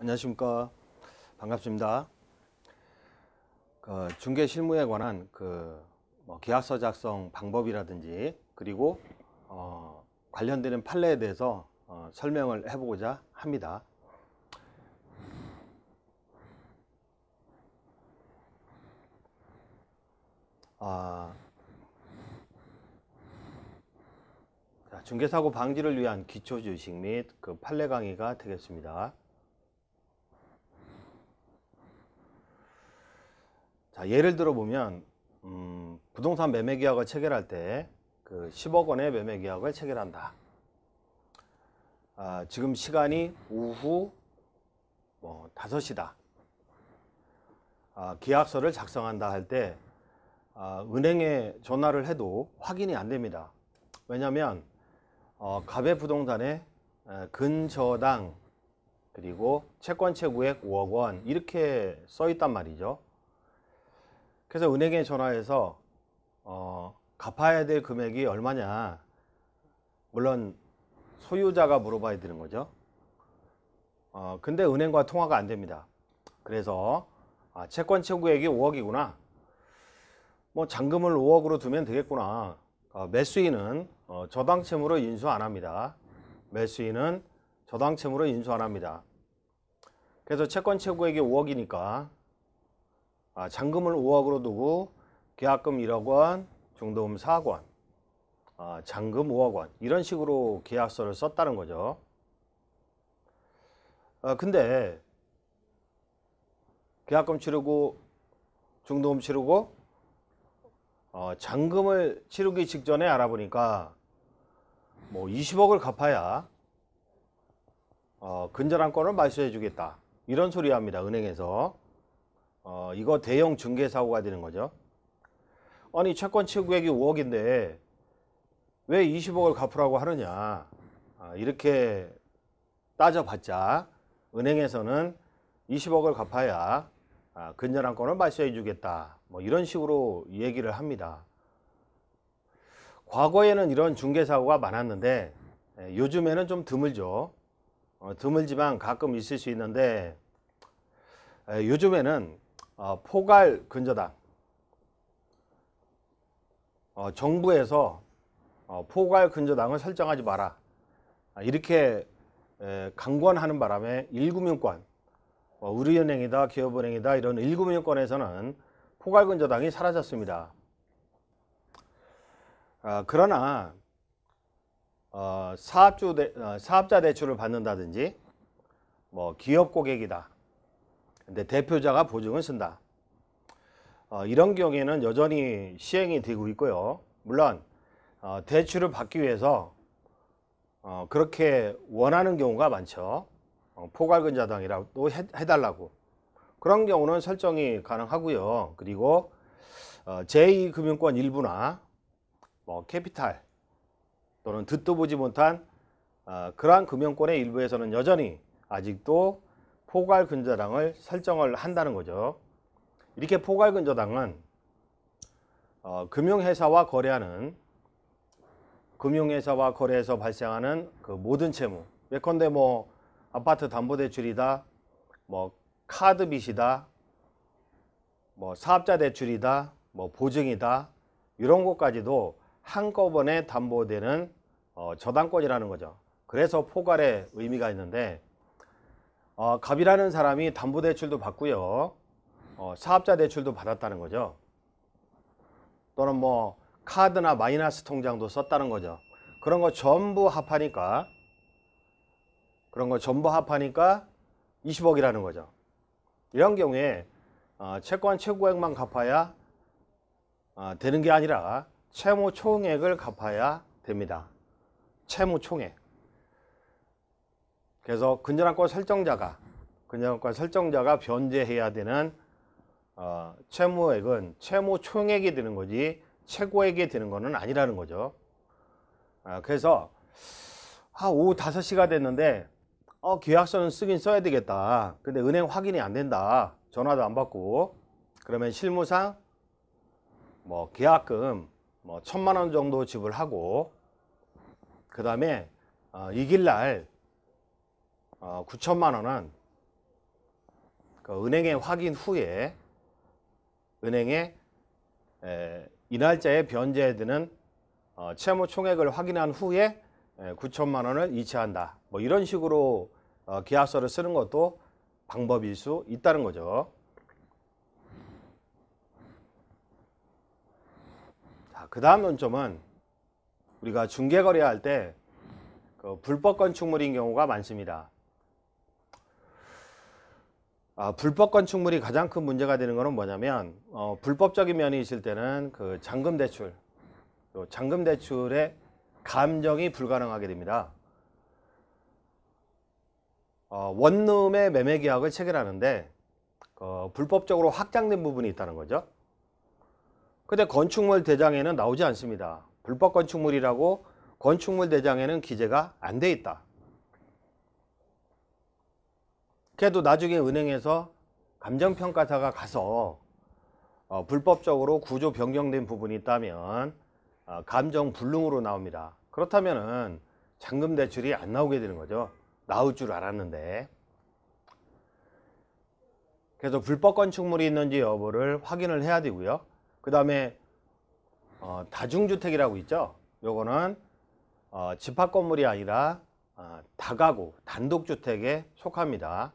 안녕하십니까. 반갑습니다. 중개 실무에 관한 계약서 작성 방법이라든지 그리고 관련되는 판례에 대해서 설명을 해보고자 합니다. 중개사고 방지를 위한 기초지식 및 판례 강의가 되겠습니다. 자, 예를 들어 보면 부동산 매매 계약을 체결할 때 10억 원의 매매 계약을 체결한다. 지금 시간이 오후 5시다. 계약서를 작성한다 할 때 은행에 전화를 해도 확인이 안 됩니다. 왜냐하면 갑의 부동산에 근저당 그리고 채권 채구액 5억 원 이렇게 써 있단 말이죠. 그래서 은행에 전화해서 갚아야 될 금액이 얼마냐, 물론 소유자가 물어봐야 되는 거죠. 근데 은행과 통화가 안 됩니다. 그래서 채권 채구액이 5억이구나, 잔금을 5억으로 두면 되겠구나. 매수인은 저당채무로 인수 안 합니다. 매수인은 저당채무로 인수 안 합니다. 그래서 채권 채구액이 5억이니까 잔금을 5억으로 두고 계약금 1억 원, 중도금 4억 원, 잔금 5억 원 이런 식으로 계약서를 썼다는 거죠. 근데 계약금 치르고 중도금 치르고 잔금을 치르기 직전에 알아보니까 20억을 갚아야 근저당권을 말소해 주겠다 이런 소리 합니다. 은행에서. 이거 대형 중개사고가 되는 거죠. 아니, 채권 채구액이 5억인데 왜 20억을 갚으라고 하느냐, 이렇게 따져봤자 은행에서는 20억을 갚아야 근저당권을 말소해 주겠다, 이런 식으로 얘기를 합니다. 과거에는 이런 중개사고가 많았는데 요즘에는 좀 드물죠. 드물지만 가끔 있을 수 있는데 요즘에는 포괄 근저당, 정부에서 포괄 근저당을 설정하지 마라 이렇게 강권하는 바람에 1금융권, 우리은행이다 기업은행이다 이런 1금융권에서는 포괄 근저당이 사라졌습니다. 그러나 사업자 대출을 받는다든지 기업 고객이다, 근데 대표자가 보증을 쓴다, 이런 경우에는 여전히 시행이 되고 있고요. 물론 대출을 받기 위해서 그렇게 원하는 경우가 많죠. 포괄근저당이라고 해달라고. 그런 경우는 설정이 가능하고요. 그리고 제2금융권 일부나 캐피탈 또는 듣도 보지 못한 그러한 금융권의 일부에서는 여전히 아직도 포괄근저당을 설정을 한다는 거죠. 이렇게 포괄근저당은 금융회사와 거래에서 발생하는 모든 채무, 예컨대 아파트 담보대출이다, 카드 빚이다, 사업자 대출이다, 보증이다, 이런 것까지도 한꺼번에 담보되는 저당권이라는 거죠. 그래서 포괄의 의미가 있는데, 갑이라는 사람이 담보대출도 받고요, 사업자 대출도 받았다는 거죠. 또는 카드나 마이너스 통장도 썼다는 거죠. 그런 거 전부 합하니까 20억이라는 거죠. 이런 경우에 채권 채구액만 갚아야 되는 게 아니라 채무 총액을 갚아야 됩니다. 채무 총액. 그래서 근저당권 설정자가 변제해야 되는 채무액은 채무 총액이 되는 거지 채고액이 되는 거는 아니라는 거죠. 그래서 오후 5시가 됐는데 계약서는 쓰긴 써야 되겠다. 근데 은행 확인이 안 된다. 전화도 안 받고. 그러면 실무상 계약금 1,000만 원 정도 지불하고, 그 다음에 이길날 9천만 원은 그 은행에 확인 후에 은행에 이날짜에 변제해 드는 채무 총액을 확인한 후에 9천만 원을 이체한다. 뭐 이런 식으로 계약서를 쓰는 것도 방법일 수 있다는 거죠. 자, 그 다음 논점은 우리가 중개거래할 때 그 불법 건축물인 경우가 많습니다. 불법 건축물이 가장 큰 문제가 되는 것은 뭐냐면 불법적인 면이 있을 때는 그 잔금 대출, 또 잔금 대출의 감정이 불가능하게 됩니다. 원룸의 매매 계약을 체결하는데 불법적으로 확장된 부분이 있다는 거죠. 근데 건축물 대장에는 나오지 않습니다. 불법 건축물이라고 건축물 대장에는 기재가 안 돼 있다. 그래도 나중에 은행에서 감정평가사가 가서 불법적으로 구조 변경된 부분이 있다면 감정 불능으로 나옵니다. 그렇다면은 잔금 대출이 안 나오게 되는 거죠. 나올 줄 알았는데. 그래서 불법 건축물이 있는지 여부를 확인을 해야 되고요. 그 다음에 다중주택이라고 있죠. 요거는 집합 건물이 아니라 다가구 단독주택에 속합니다.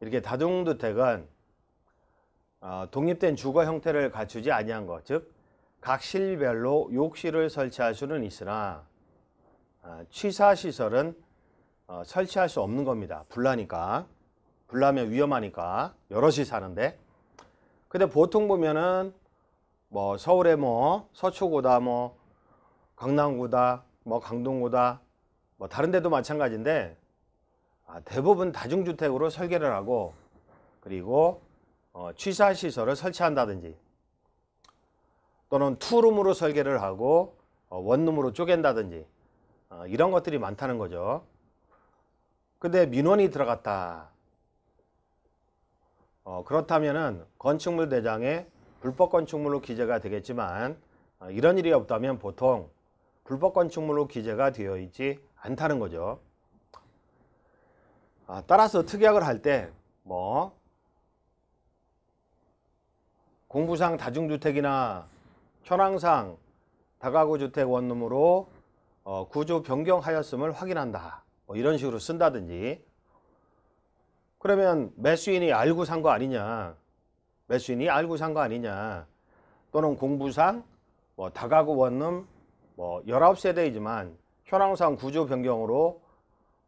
이렇게 다중주택은 독립된 주거 형태를 갖추지 아니한 것, 즉 각 실별로 욕실을 설치할 수는 있으나 취사시설은 설치할 수 없는 겁니다. 불나면 위험하니까 여럿이 사는데. 근데 보통 보면은 뭐 서울의 뭐 서초구다, 뭐 강남구다, 뭐 강동구다, 뭐 다른 데도 마찬가지인데 대부분 다중주택으로 설계를 하고, 그리고 취사시설을 설치한다든지 또는 투룸으로 설계를 하고 원룸으로 쪼갠다든지 이런 것들이 많다는 거죠. 근데 민원이 들어갔다. 그렇다면은 건축물 대장에 불법 건축물로 기재가 되겠지만 이런 일이 없다면 보통 불법 건축물로 기재가 되어 있지 않다는 거죠. 따라서 특약을 할 때 뭐 공부상 다중주택이나 현황상 다가구 주택 원룸으로 구조 변경하였음을 확인한다. 뭐 이런 식으로 쓴다든지. 그러면 매수인이 알고 산 거 아니냐, 또는 공부상 뭐 다가구 원룸 뭐 19세대이지만 현황상 구조 변경으로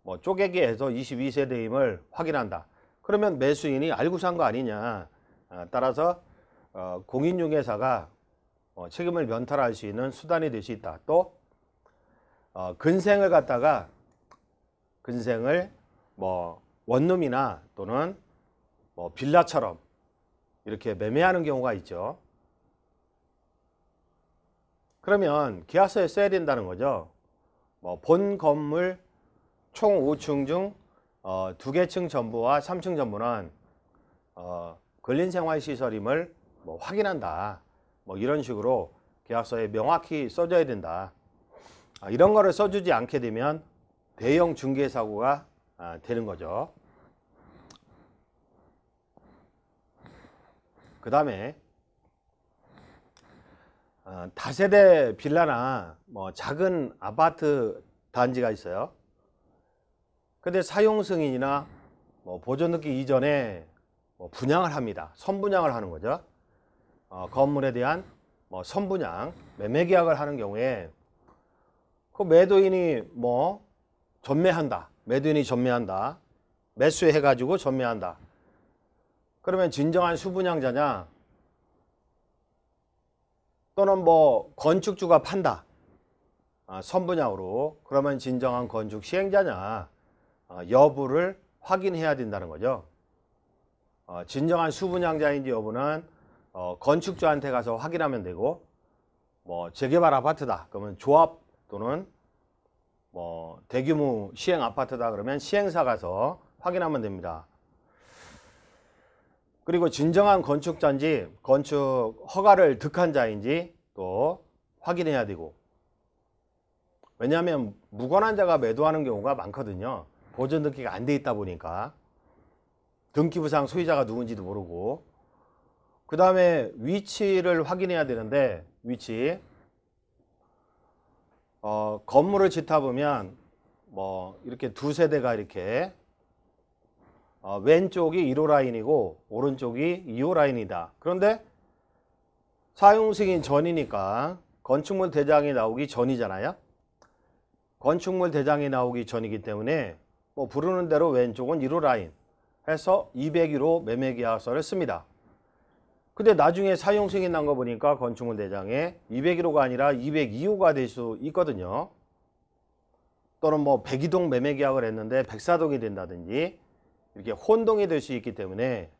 뭐 쪼개기 해서 22세대임을 확인한다. 그러면 매수인이 알고 산 거 아니냐. 따라서 공인중개사가 책임을 면탈할 수 있는 수단이 될 수 있다. 또 근생을 뭐 원룸이나 또는 뭐 빌라처럼 이렇게 매매하는 경우가 있죠. 그러면 계약서에 써야 된다는 거죠. 뭐 본 건물 총 5층 중 2개 층 전부와 3층 전부는 근린생활시설임을 뭐 확인한다. 뭐 이런 식으로 계약서에 명확히 써줘야 된다. 이런 거를 써주지 않게 되면 대형 중개사고가 되는 거죠. 그 다음에 다세대 빌라나 뭐 작은 아파트 단지가 있어요. 근데 사용 승인이나 뭐 보존 등기 이전에 뭐 분양을 합니다. 선분양을 하는 거죠. 건물에 대한 뭐 선분양, 매매 계약을 하는 경우에 그 매도인이 뭐 전매한다. 매수해 가지고 전매한다. 그러면 진정한 수분양자냐, 또는 뭐 건축주가 판다. 선분양으로. 그러면 진정한 건축 시행자냐 여부를 확인해야 된다는 거죠. 진정한 수분양자인지 여부는 건축주한테 가서 확인하면 되고, 뭐 재개발 아파트다 그러면 조합 또는 뭐 대규모 시행 아파트다 그러면 시행사 가서 확인하면 됩니다. 그리고 진정한 건축자인지 건축 허가를 득한 자인지 또 확인해야 되고, 왜냐하면 무관한 자가 매도하는 경우가 많거든요. 보존 등기가 안 돼 있다 보니까. 등기부상 소유자가 누군지도 모르고, 그 다음에 위치를 확인해야 되는데, 위치. 건물을 짓다 보면 뭐 이렇게 두 세대가 이렇게 왼쪽이 1호 라인이고 오른쪽이 2호 라인이다. 그런데 사용 승인 전이니까 건축물 대장이 나오기 전이잖아요. 건축물 대장이 나오기 전이기 때문에 뭐 부르는 대로 왼쪽은 1호 라인 해서 201호 매매계약서를 씁니다. 근데 나중에 사용 승인 난 거 보니까 건축물 대장에 201호가 아니라 202호가 될 수 있거든요. 또는 뭐 102동 매매계약을 했는데 104동이 된다든지 이렇게 혼동이 될 수 있기 때문에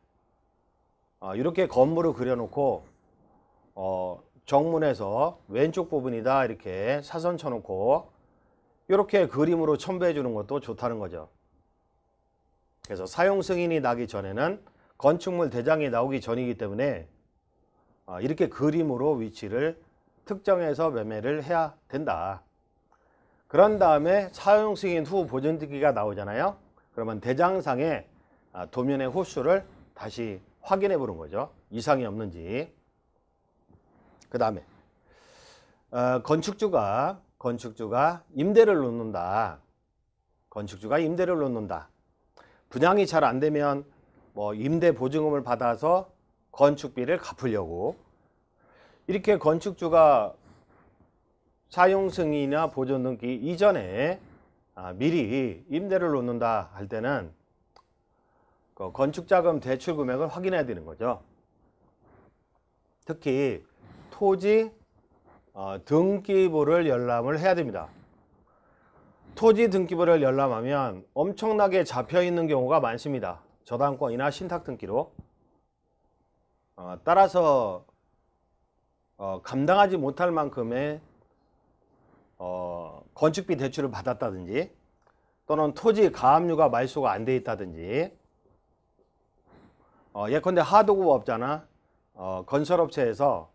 이렇게 건물을 그려놓고 정문에서 왼쪽 부분이다 이렇게 사선 쳐놓고 이렇게 그림으로 첨부해 주는 것도 좋다는 거죠. 그래서 사용 승인이 나기 전에는 건축물 대장이 나오기 전이기 때문에 이렇게 그림으로 위치를 특정해서 매매를 해야 된다. 그런 다음에 사용 승인 후 보존등기가 나오잖아요. 그러면 대장상에 도면의 호수를 다시 확인해 보는 거죠. 이상이 없는지. 그 다음에 건축주가 임대를 놓는다. 건축주가 임대를 놓는다. 분양이 잘 안 되면 뭐 임대 보증금을 받아서 건축비를 갚으려고 이렇게 건축주가 사용 승인이나 보존 등기 이전에 미리 임대를 놓는다 할 때는 그 건축자금 대출 금액을 확인해야 되는 거죠. 특히 토지 등기부를 열람을 해야 됩니다. 토지 등기부를 열람하면 엄청나게 잡혀 있는 경우가 많습니다. 저당권이나 신탁 등기로. 따라서 감당하지 못할 만큼의 건축비 대출을 받았다든지 또는 토지 가압류가 말소가 안 돼 있다든지 예컨대 하도급 업자나 건설업체에서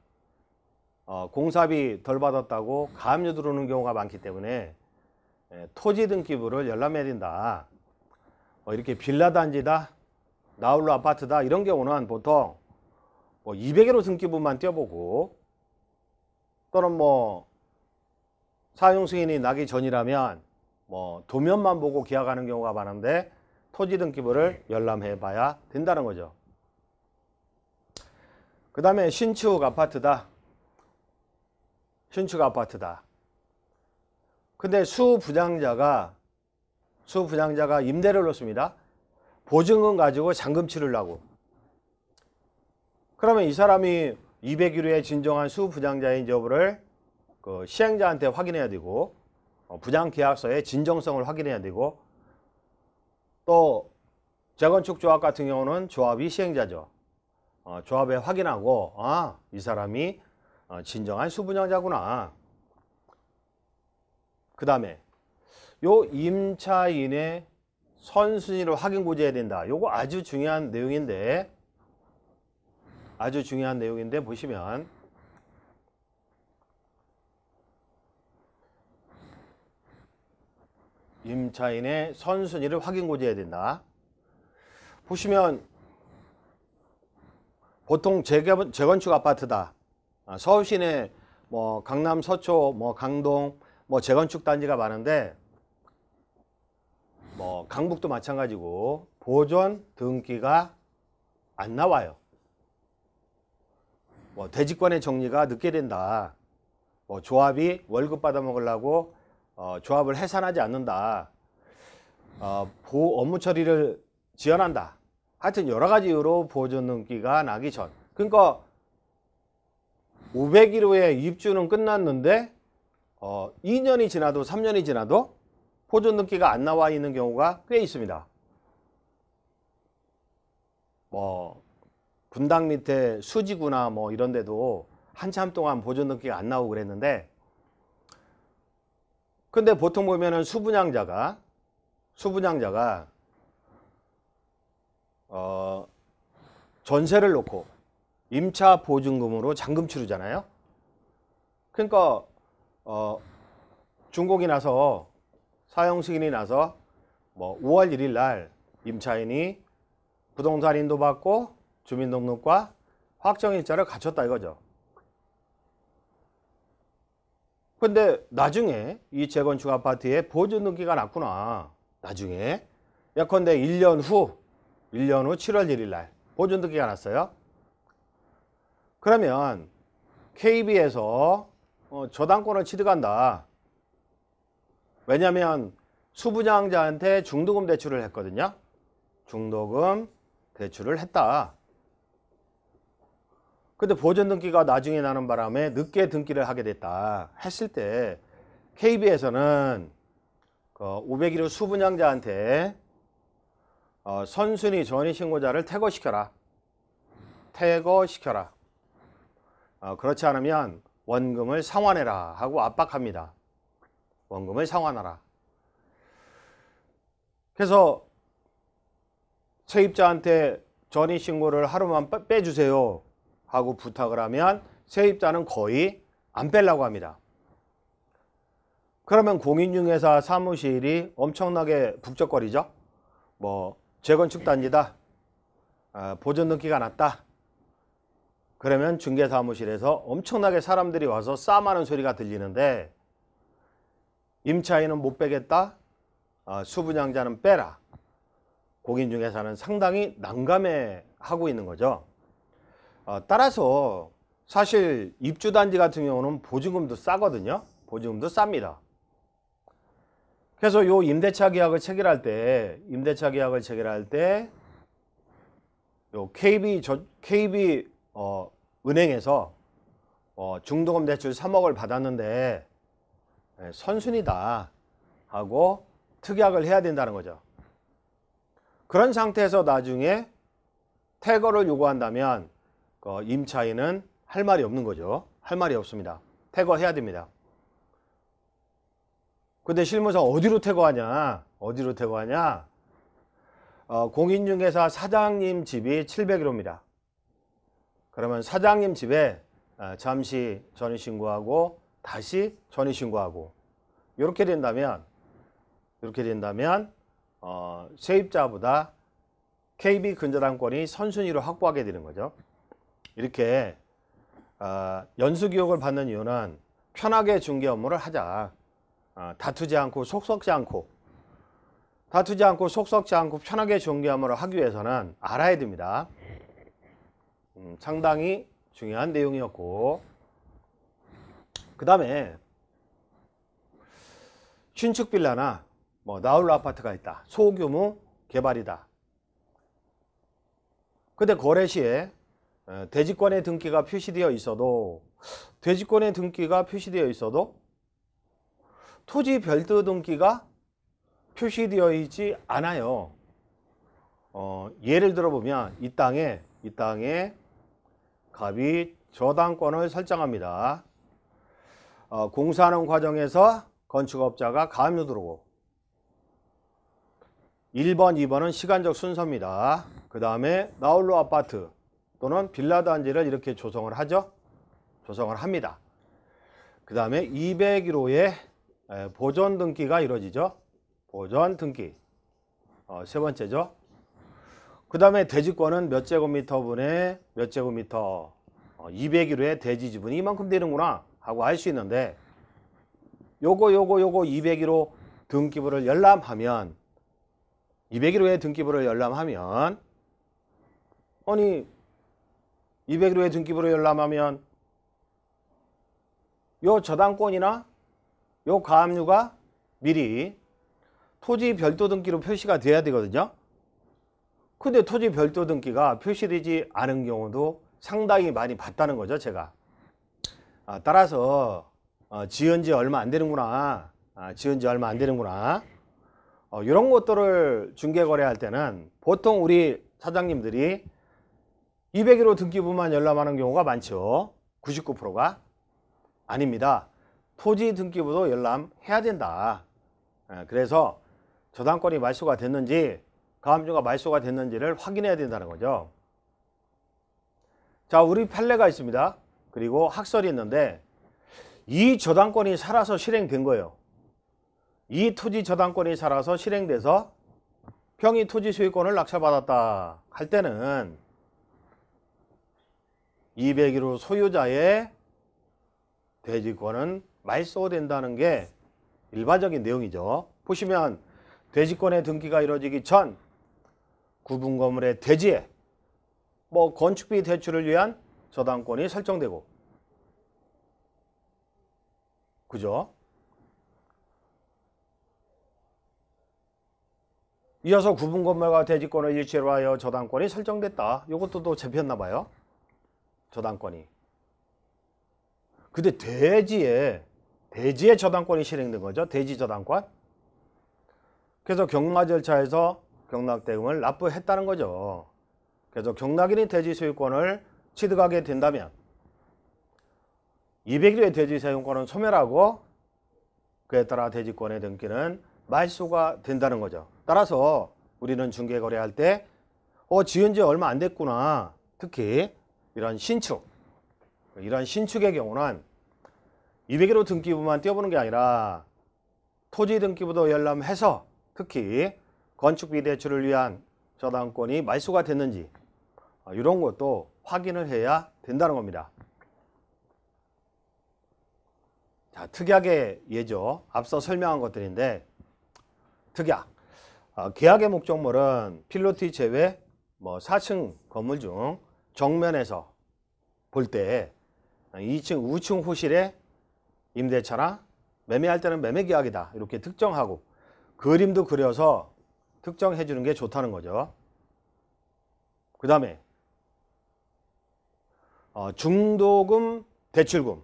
공사비 덜 받았다고 가압류 들어오는 경우가 많기 때문에 토지 등기부를 열람해야 된다. 이렇게 빌라 단지다, 나홀로 아파트다 이런 경우는 보통 200여 호 등기부만 떼어보고 또는 뭐 사용 승인이 나기 전이라면 뭐 도면만 보고 계약하는 경우가 많은데 토지 등기부를 열람해 봐야 된다는 거죠. 그 다음에 신축 아파트다. 신축 아파트다. 근데 수분양자가 임대를 놓습니다. 보증금 가지고 잔금 치르려고. 그러면 이 사람이 201호의 진정한 수분양자인 여부를 그 시행자한테 확인해야 되고 분양계약서의 진정성을 확인해야 되고 또 재건축 조합 같은 경우는 조합이 시행자죠. 조합에 확인하고 이 사람이 진정한 수분양자구나. 그 다음에 요 임차인의 선순위를 확인 고지해야 된다. 요거 아주 중요한 내용인데 보시면 임차인의 선순위를 확인 고지해야 된다. 보시면 보통 재건축 아파트다. 서울 시내 뭐 강남 서초 뭐 강동 뭐 재건축 단지가 많은데 뭐 강북도 마찬가지고 보존 등기가 안 나와요. 뭐 대지권의 정리가 늦게 된다. 뭐 조합이 월급 받아 먹으려고 조합을 해산하지 않는다. 업무 처리를 지연한다. 하여튼 여러 가지 이유로 보존 등기가 나기 전. 그러니까 501호의 입주는 끝났는데 2년이 지나도 3년이 지나도 보존 등기가 안 나와 있는 경우가 꽤 있습니다. 뭐 분당 밑에 수지구나 뭐 이런 데도 한참 동안 보존 등기가 안 나오고 그랬는데 근데 보통 보면은 수분양자가 전세를 놓고 임차 보증금으로 잔금 치르잖아요. 그러니까 준공이 나서 사용 승인이 나서 뭐 5월 1일 날 임차인이 부동산 인도받고 주민등록과 확정일자를 갖췄다 이거죠. 근데 나중에 이 재건축 아파트에 보존등기가 났구나. 나중에 예컨대 1년 후 7월 1일 날 보존등기가 났어요. 그러면 KB에서 저당권을 취득한다. 왜냐하면 수분양자한테 중도금 대출을 했거든요. 중도금 대출을 했다. 근데 보존등기가 나중에 나는 바람에 늦게 등기를 하게 됐다 했을 때 KB에서는 501호 수분양자한테 선순위 전입신고자를 퇴거시켜라. 그렇지 않으면 원금을 상환해라 하고 압박합니다. 원금을 상환하라. 그래서 세입자한테 전입신고를 하루만 빼주세요 하고 부탁을 하면 세입자는 거의 안 빼려고 합니다. 그러면 공인중개사 사무실이 엄청나게 북적거리죠. 뭐 재건축 단지다. 보존등기가 났다. 그러면 중개사무실에서 엄청나게 사람들이 와서 싸마는 소리가 들리는데 임차인은 못 빼겠다. 수분양자는 빼라. 공인중개사는 상당히 난감해하고 있는 거죠. 따라서 사실 입주단지 같은 경우는 보증금도 싸거든요. 보증금도 쌉니다. 그래서 요 임대차 계약을 체결할 때 요 KB 은행에서 중도금 대출 3억을 받았는데 선순위다 하고 특약을 해야 된다는 거죠. 그런 상태에서 나중에 퇴거를 요구한다면 임차인은 할 말이 없는 거죠. 할 말이 없습니다. 퇴거해야 됩니다. 근데 실무상 어디로 퇴거하냐? 공인중개사 사장님 집이 701호입니다. 그러면 사장님 집에 잠시 전입신고하고 다시 전입신고하고 이렇게 된다면 세입자보다 KB 근저당권이 선순위로 확보하게 되는 거죠. 이렇게 연수기록을 받는 이유는 편하게 중개 업무를 하자. 다투지 않고 속썩지 않고 편하게 중개 업무를 하기 위해서는 알아야 됩니다. 상당히 중요한 내용이었고, 그 다음에 신축 빌라나 나홀로 아파트가 있다. 소규모 개발이다. 근데 거래 시에 대지권의 등기가 표시되어 있어도 토지 별도 등기가 표시되어 있지 않아요. 예를 들어 보면 이 땅에 갑이 저당권을 설정합니다. 공사하는 과정에서 건축업자가 가압류 들어오고 1번, 2번은 시간적 순서입니다. 그 다음에 나홀로 아파트 또는 빌라 단지를 이렇게 조성을 하죠. 조성을 합니다. 그 다음에 201호에 보존 등기가 이루어지죠. 보존 등기. 세 번째죠. 그 다음에 대지권은 몇 제곱미터분에 몇 제곱미터 201호에 대지 지분이 이만큼 되는구나 하고 알 수 있는데 요거 201호 등기부를 열람하면 201호의 등기부를 열람하면 아니 201호의 등기부를 열람하면 요 저당권이나 요 가압류가 미리 토지 별도 등기로 표시가 돼야 되거든요. 근데 토지 별도 등기가 표시되지 않은 경우도 상당히 많이 봤다는 거죠, 제가. 따라서 지은 지 얼마 안 되는구나. 이런 것들을 중개거래할 때는 보통 우리 사장님들이 201호 등기부만 열람하는 경우가 많죠. 99%가. 아닙니다. 토지 등기부도 열람해야 된다. 그래서 저당권이 말소가 됐는지 가압류가 말소가 됐는지를 확인해야 된다는 거죠. 자, 우리 판례가 있습니다. 그리고 학설이 있는데 이 저당권이 살아서 실행된 거예요. 이 토지 저당권이 살아서 실행돼서 평이 토지 소유권을 낙찰받았다 할 때는 201호 소유자의 대지권은 말소된다는 게 일반적인 내용이죠. 보시면 대지권의 등기가 이루어지기 전 구분 건물의 대지에 건축비 대출을 위한 저당권이 설정되고, 그죠? 이어서 구분 건물과 대지권을 일체로 하여 저당권이 설정됐다. 이것도 또 잡혔나 봐요. 저당권이. 근데 대지에 저당권이 실행된 거죠. 대지 저당권. 그래서 경마 절차에서 경락대금을 납부했다는 거죠. 그래서 경락인이 대지 소유권을 취득하게 된다면 201호의 대지 사용권은 소멸하고 그에 따라 대지권의 등기는 말소가 된다는 거죠. 따라서 우리는 중개거래할 때 지은 지 얼마 안 됐구나. 특히 이런 신축의 경우는 201호 등기부만 띄워보는 게 아니라 토지 등기부도 열람해서 특히 건축비 대출을 위한 저당권이 말소가 됐는지 이런 것도 확인을 해야 된다는 겁니다. 자, 특약의 예죠. 앞서 설명한 것들인데, 특약. 계약의 목적물은 필로티 제외 4층 건물 중 정면에서 볼 때 2층 우층 호실의 임대차나 매매할 때는 매매계약이다 이렇게 특정하고 그림도 그려서 특정해 주는 게 좋다는 거죠. 그 다음에 중도금 대출금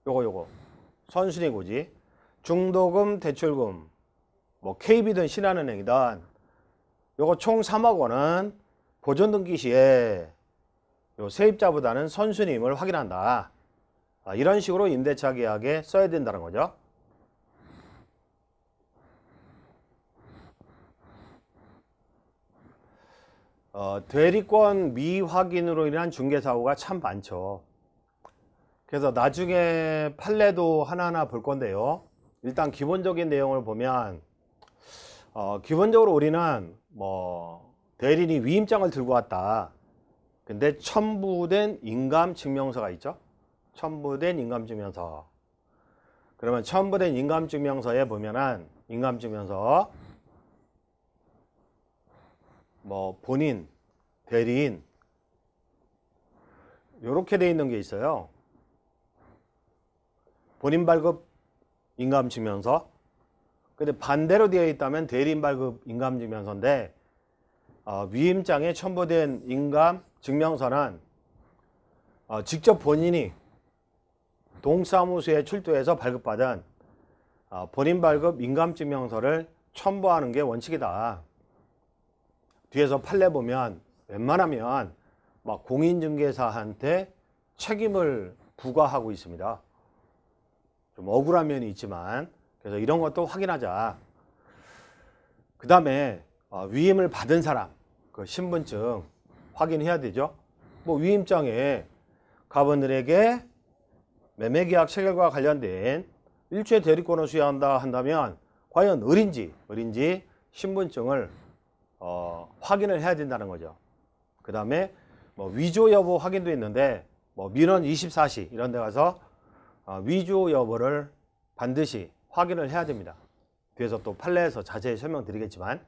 요거 선순위고지. 중도금 대출금 KB든 신한은행이든 요거 총 3억 원은 보존등기 시에 요 세입자보다는 선순위임을 확인한다. 이런 식으로 임대차 계약에 써야 된다는 거죠. 대리권 미확인으로 인한 중개사고가 참 많죠. 그래서 나중에 판례도 하나하나 볼 건데요. 일단 기본적인 내용을 보면 기본적으로 우리는 대리인이 위임장을 들고 왔다. 근데 첨부된 인감증명서가 있죠. 첨부된 인감증명서. 그러면 첨부된 인감증명서에 보면은 인감증명서 본인, 대리인 요렇게 돼 있는 게 있어요. 본인 발급 인감증명서. 근데 반대로 되어 있다면 대리인 발급 인감증명서인데 위임장에 첨부된 인감증명서는 직접 본인이 동사무소에 출두해서 발급받은 본인 발급 인감증명서를 첨부하는 게 원칙이다. 뒤에서 판례 보면 웬만하면 공인중개사한테 책임을 부과하고 있습니다. 좀 억울한 면이 있지만 그래서 이런 것도 확인하자. 그 다음에 위임을 받은 사람 그 신분증 확인해야 되죠. 위임장에 가분들에게 매매계약 체결과 관련된 일체 대리권을 수여한다 한다면 과연 을인지 신분증을 확인을 해야 된다는 거죠. 그 다음에 위조 여부 확인도 있는데 민원 24시 이런 데 가서 위조 여부를 반드시 확인을 해야 됩니다. 뒤에서 또 판례에서 자세히 설명드리겠지만,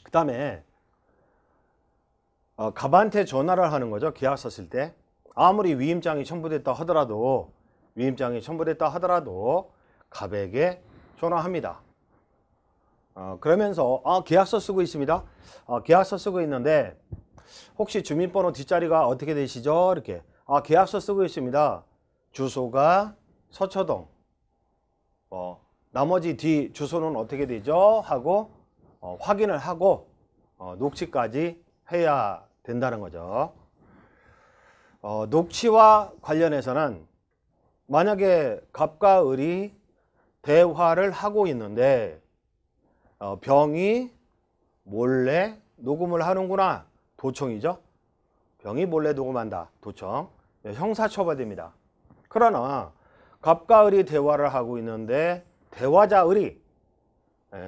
그 다음에 갑한테 전화를 하는 거죠. 계약서 쓸 때 아무리 위임장이 첨부됐다 하더라도 갑에게 전화합니다. 그러면서 계약서 쓰고 있습니다. 계약서 쓰고 있는데 혹시 주민번호 뒷자리가 어떻게 되시죠? 이렇게 계약서 쓰고 있습니다. 주소가 서초동. 나머지 뒤 주소는 어떻게 되죠? 하고 확인을 하고 녹취까지 해야 된다는 거죠. 녹취와 관련해서는 만약에 갑과 을이 대화를 하고 있는데 병이 몰래 녹음을 하는구나. 도청이죠. 병이 몰래 녹음한다. 도청. 형사처벌됩니다. 그러나 갑과 을이 대화를 하고 있는데 대화자 의리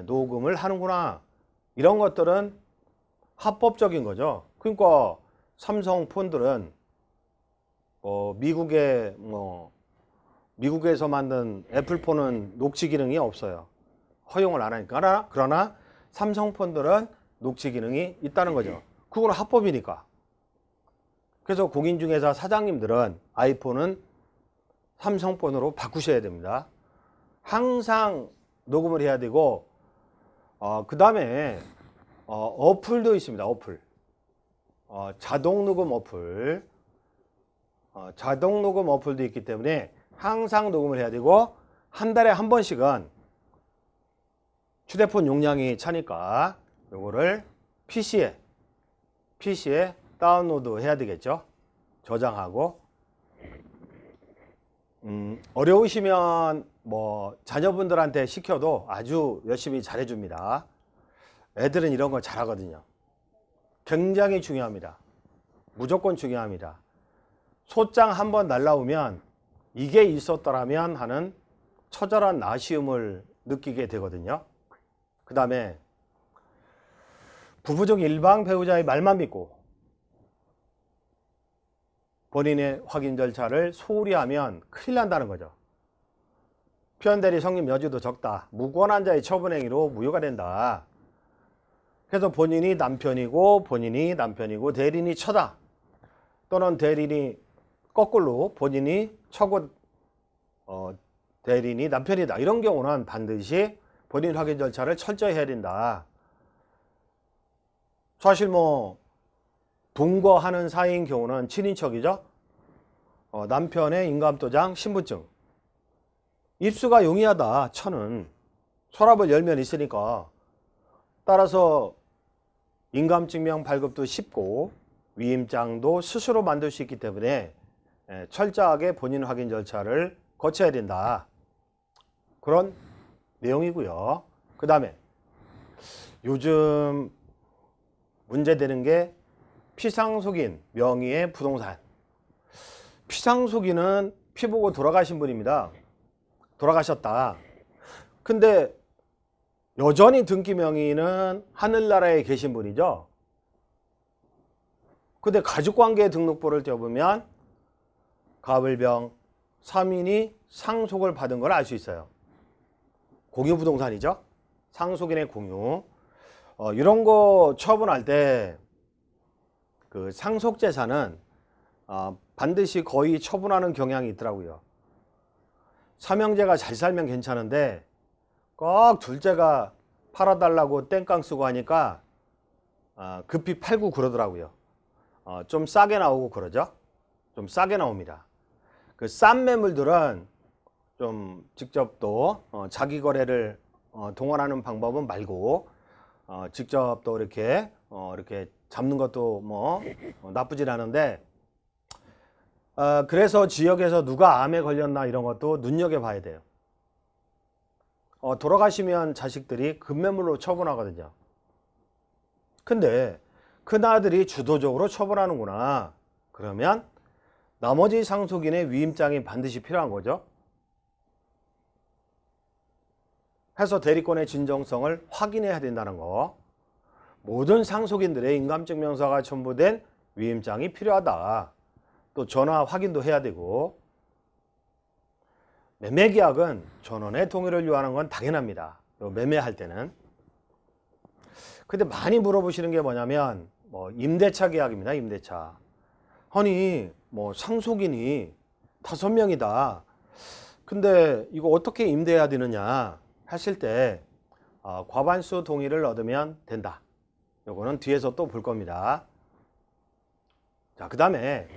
녹음을 하는구나. 이런 것들은 합법적인 거죠. 그러니까 삼성폰들은 미국에서 만든 애플폰은 녹취 기능이 없어요. 허용을 안 하니까. 그러나 삼성폰들은 녹취 기능이 있다는 거죠. 그건 합법이니까. 그래서 공인중개사 사장님들은 아이폰은 삼성폰으로 바꾸셔야 됩니다. 항상 녹음을 해야 되고, 그 다음에 어플도 있습니다. 어플. 자동 녹음 어플. 자동 녹음 어플도 있기 때문에 항상 녹음을 해야 되고, 한 달에 한 번씩은 휴대폰 용량이 차니까 요거를 PC에 다운로드 해야 되겠죠. 저장하고. 어려우시면 자녀분들한테 시켜도 아주 열심히 잘해줍니다. 애들은 이런 거 잘하거든요. 굉장히 중요합니다. 무조건 중요합니다. 소장 한번 날라오면 이게 있었더라면 하는 처절한 아쉬움을 느끼게 되거든요. 그 다음에 부부 중 일방 배우자의 말만 믿고 본인의 확인 절차를 소홀히 하면 큰일 난다는 거죠. 표현대리 성립 여지도 적다. 무고한 자의 처분행위로 무효가 된다. 그래서 본인이 남편이고 대리인이 처다. 또는 대리인이 거꾸로 본인이 처고 대리인이 남편이다. 이런 경우는 반드시 본인 확인 절차를 철저히 해야 된다. 사실 동거하는 사이인 경우는 친인척이죠. 남편의 인감도장, 신분증. 입수가 용이하다. 처는 서랍을 열면 있으니까. 따라서 인감증명 발급도 쉽고 위임장도 스스로 만들 수 있기 때문에 철저하게 본인 확인 절차를 거쳐야 된다. 그런 내용이고요. 그 다음에 요즘 문제되는 게 피상속인 명의의 부동산. 피상속인은 피 보고 돌아가신 분입니다. 돌아가셨다. 근데 여전히 등기 명의는 하늘나라에 계신 분이죠. 근데 가족관계 등록부를 떼어보면 가불병 3인이 상속을 받은 걸 알 수 있어요. 공유부동산이죠. 상속인의 공유. 이런 거 처분할 때 그 상속재산은 반드시 거의 처분하는 경향이 있더라고요. 삼형제가 잘 살면 괜찮은데 꼭 둘째가 팔아달라고 땡깡 쓰고 하니까 급히 팔고 그러더라고요. 좀 싸게 나오고 그러죠. 좀 싸게 나옵니다. 그 싼 매물들은 좀 직접 또 자기 거래를 동원하는 방법은 말고 직접 또 이렇게 잡는 것도 나쁘진 않은데, 그래서 지역에서 누가 암에 걸렸나 이런 것도 눈여겨봐야 돼요. 돌아가시면 자식들이 급매물로 처분하거든요. 근데 큰아들이 주도적으로 처분하는구나. 그러면 나머지 상속인의 위임장이 반드시 필요한 거죠. 해서 대리권의 진정성을 확인해야 된다는 거. 모든 상속인들의 인감증명서가 첨부된 위임장이 필요하다. 또 전화 확인도 해야 되고, 매매계약은 전원의 동의를 요하는 건 당연합니다. 매매할 때는. 근데 많이 물어보시는 게 뭐냐면 임대차 계약입니다. 임대차. 아니 상속인이 5명이다. 근데 이거 어떻게 임대해야 되느냐 하실 때 과반수 동의를 얻으면 된다. 요거는 뒤에서 또 볼 겁니다. 자, 그 다음에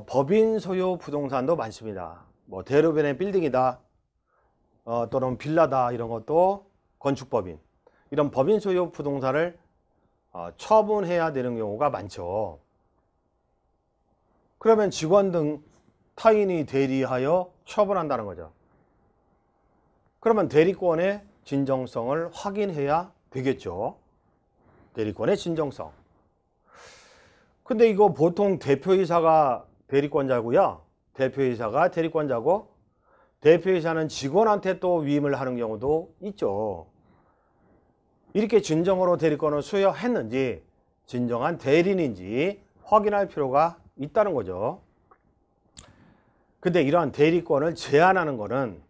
법인 소유 부동산도 많습니다. 대로변의 빌딩이다, 또는 빌라다, 이런 것도 건축법인. 이런 법인 소유 부동산을 처분해야 되는 경우가 많죠. 그러면 직원 등 타인이 대리하여 처분한다는 거죠. 그러면 대리권의 진정성을 확인해야 되겠죠. 대리권의 진정성. 근데 이거 보통 대표이사가 대리권자고요. 대표이사가 대리권자고, 대표이사는 직원한테 또 위임을 하는 경우도 있죠. 이렇게 진정으로 대리권을 수여했는지 진정한 대리인인지 확인할 필요가 있다는 거죠. 근데 이러한 대리권을 제한하는 거는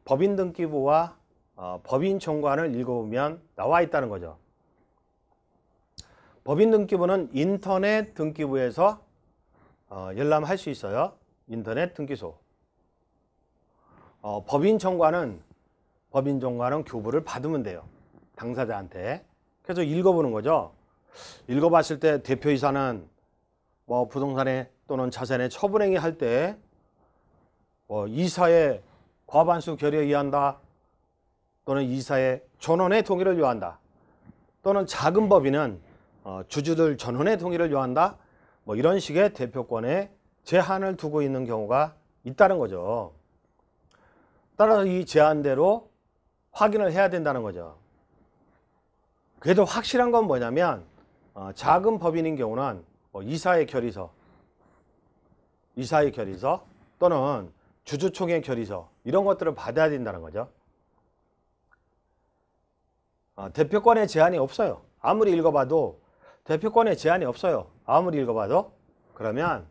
법인등기부와 법인청구안을 읽어보면 나와 있다는 거죠. 법인등기부는 인터넷 등기부에서 열람할 수 있어요. 인터넷 등기소. 법인청구안은 교부를 받으면 돼요. 당사자한테. 그래서 읽어보는 거죠. 읽어봤을 때 대표이사는 뭐 부동산에 또는 자산에 처분행위 할 때 이사의 과반수 결의에 의한다. 또는 이사의 전원의 동의를 요한다. 또는 작은 법인은 주주들 전원의 동의를 요한다. 뭐 이런 식의 대표권에 제한을 두고 있는 경우가 있다는 거죠. 따라서 이 제한대로 확인을 해야 된다는 거죠. 그래도 확실한 건 뭐냐면 작은 법인인 경우는 이사의 결의서 또는 주주총회 결의서 이런 것들을 받아야 된다는 거죠. 대표권의 제한이 없어요. 아무리 읽어봐도 대표권의 제한이 없어요. 아무리 읽어봐도. 그러면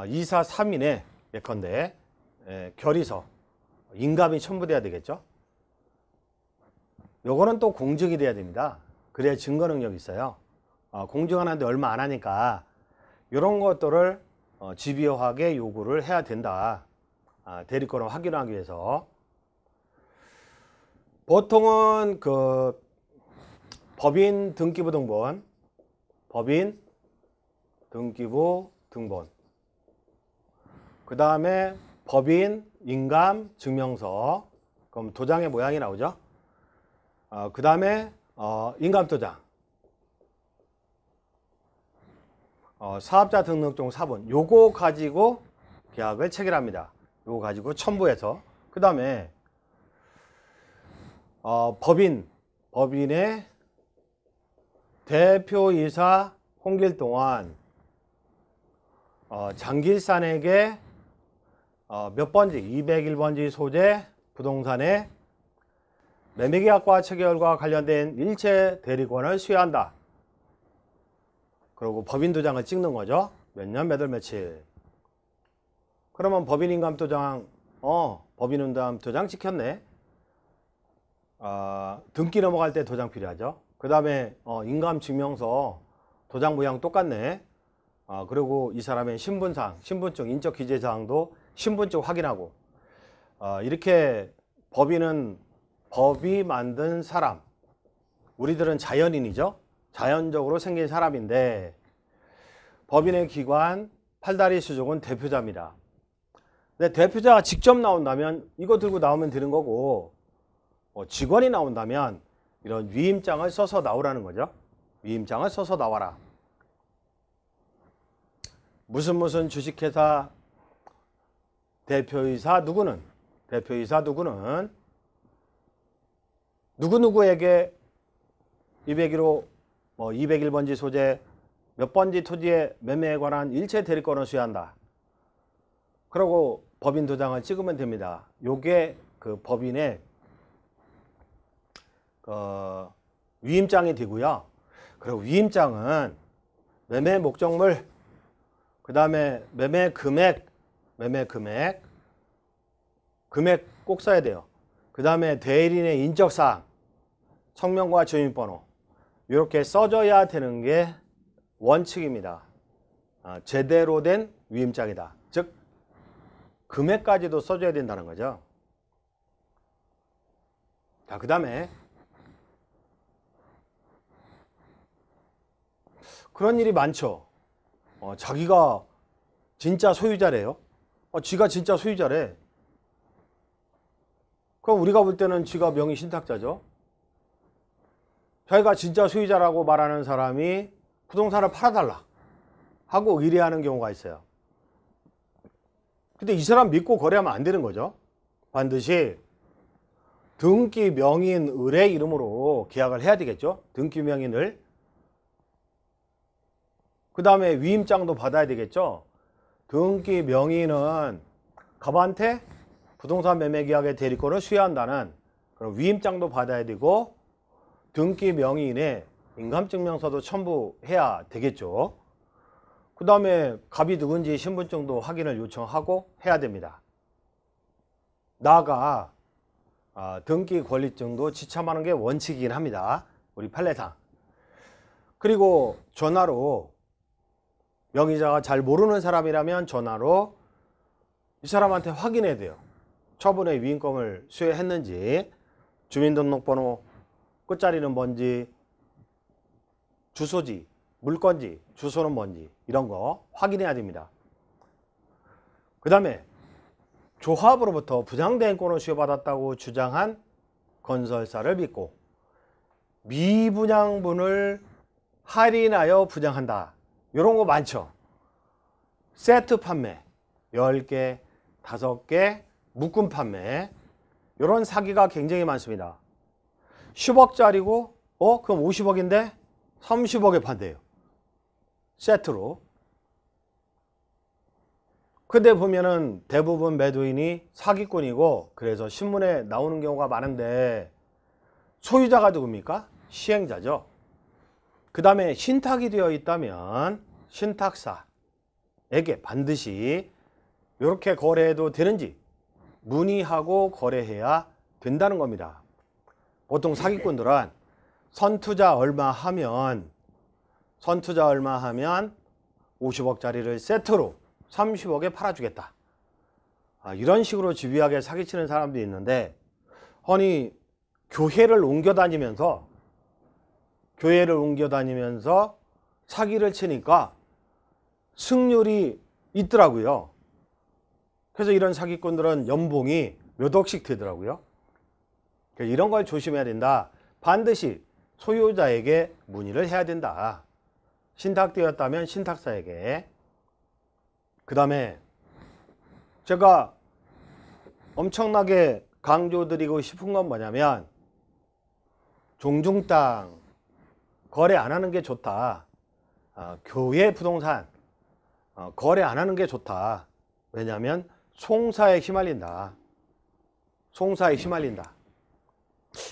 이사 3인의 예컨대 결의서 인감이 첨부돼야 되겠죠. 요거는 또 공증이 돼야 됩니다. 그래야 증거 능력이 있어요. 공증하는데 얼마 안 하니까 이런 것들을 집요하게 요구를 해야 된다. 대리권을 확인하기 위해서. 보통은 그 법인 등기부 등본, 그 다음에 법인 인감 증명서, 그럼 도장의 모양이 나오죠. 그 다음에 인감도장, 사업자 등록증 사본, 요거 가지고 계약을 체결합니다. 요거 가지고 첨부해서. 그 다음에 법인의 대표이사 홍길동은 장길산에게 몇 번지 201번지 소재 부동산의 매매계약과 체결과 관련된 일체 대리권을 수여한다. 그리고 법인도장을 찍는 거죠. 몇 년 몇 월 며칠. 그러면 법인인감도장 법인인감도장 찍혔네. 등기 넘어갈 때 도장 필요하죠. 그 다음에 인감증명서 도장 모양 똑같네. 그리고 이 사람의 신분사항, 신분증, 인적기재사항도 신분증 확인하고. 이렇게 법인은 법이 만든 사람, 우리들은 자연인이죠. 자연적으로 생긴 사람인데 법인의 기관 팔다리 수족은 대표자입니다. 근데 대표자가 직접 나온다면 이거 들고 나오면 되는 거고, 직원이 나온다면 이런 위임장을 써서 나오라는 거죠. 위임장을 써서 나와라. 무슨 주식회사 대표이사 누구는 누구누구에게 201호 201번지 소재 몇 번지 토지의 매매에 관한 일체 대리권을 수여한다. 그리고 법인 도장을 찍으면 됩니다. 요게 그 법인의 위임장이 되고요. 그리고 위임장은 매매 목적물, 그 다음에 매매 금액 꼭 써야 돼요. 그 다음에 대리인의 인적사항, 성명과 주민번호 이렇게 써줘야 되는 게 원칙입니다. 제대로 된 위임장이다. 즉 금액까지도 써줘야 된다는 거죠. 자, 그 다음에 그런 일이 많죠. 자기가 진짜 소유자래요. 지가 진짜 소유자래. 그럼 우리가 볼 때는 지가 명의 신탁자죠. 자기가 진짜 소유자라고 말하는 사람이 부동산을 팔아달라 하고 의뢰하는 경우가 있어요. 근데 이 사람 믿고 거래하면 안 되는 거죠. 반드시 등기 명인 을의 이름으로 계약을 해야 되겠죠. 등기 명인을. 그 다음에 위임장도 받아야 되겠죠. 등기 명의인은 갑한테 부동산 매매 계약의 대리권을 수여한다는 그런 위임장도 받아야 되고 등기 명의인의 인감증명서도 첨부해야 되겠죠. 그 다음에 갑이 누군지 신분증도 확인을 요청하고 해야 됩니다. 나아가 등기 권리증도 지참하는 게 원칙이긴 합니다. 우리 판례상. 그리고 전화로 명의자가 잘 모르는 사람이라면 전화로 이 사람한테 확인해야 돼요. 처분의 위임권을 수여했는지, 주민등록번호 끝자리는 뭔지, 주소지, 물건지, 주소는 뭔지 이런 거 확인해야 됩니다. 그 다음에 조합으로부터 부당대행권을 수여받았다고 주장한 건설사를 믿고 미분양분을 할인하여 분양한다. 이런 거 많죠. 세트 판매 10개, 5개, 묶음 판매 이런 사기가 굉장히 많습니다. 10억짜리고 그럼 50억인데 30억에 판대요. 세트로. 근데 보면은 대부분 매도인이 사기꾼이고 그래서 신문에 나오는 경우가 많은데 소유자가 누굽니까? 시행자죠. 그 다음에 신탁이 되어 있다면 신탁사에게 반드시 이렇게 거래해도 되는지 문의하고 거래해야 된다는 겁니다. 보통 사기꾼들은 선투자 얼마 하면 50억짜리를 세트로 30억에 팔아주겠다. 이런 식으로 집요하게 사기치는 사람도 있는데 아니 교회를 옮겨 다니면서 사기를 치니까 승률이 있더라고요. 그래서 이런 사기꾼들은 연봉이 몇 억씩 되더라고요. 이런 걸 조심해야 된다. 반드시 소유자에게 문의를 해야 된다. 신탁되었다면 신탁사에게. 그 다음에 제가 엄청나게 강조드리고 싶은 건 뭐냐면 종중 땅 거래 안 하는 게 좋다. 교회 부동산 거래 안 하는 게 좋다. 왜냐하면 송사에 휘말린다.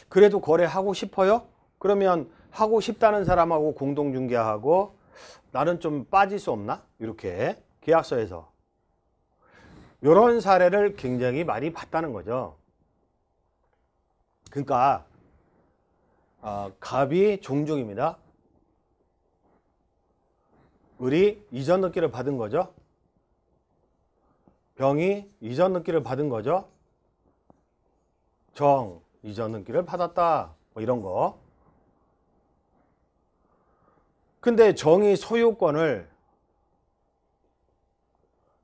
그래도 거래하고 싶어요? 그러면 하고 싶다는 사람하고 공동중개하고 나는 좀 빠질 수 없나? 이렇게 계약서에서. 이런 사례를 굉장히 많이 봤다는 거죠. 그러니까 갑이 종중입니다. 을이 이전 등기를 받은 거죠. 병이 이전 등기를 받은 거죠. 정 이전 등기를 받았다. 뭐 이런 거. 근데 정이 소유권을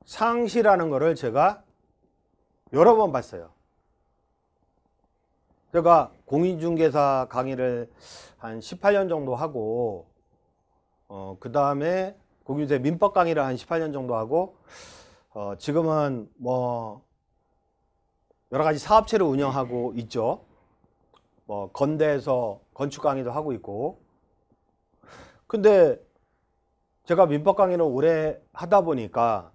상실하는 거를 제가 여러 번 봤어요. 제가 공인중개사 강의를 한 18년 정도 하고 그 다음에 공인중개사 민법 강의를 한 18년 정도 하고 지금은 뭐 여러 가지 사업체를 운영하고 있죠. 뭐 건대에서 건축 강의도 하고 있고. 근데 제가 민법 강의를 오래 하다 보니까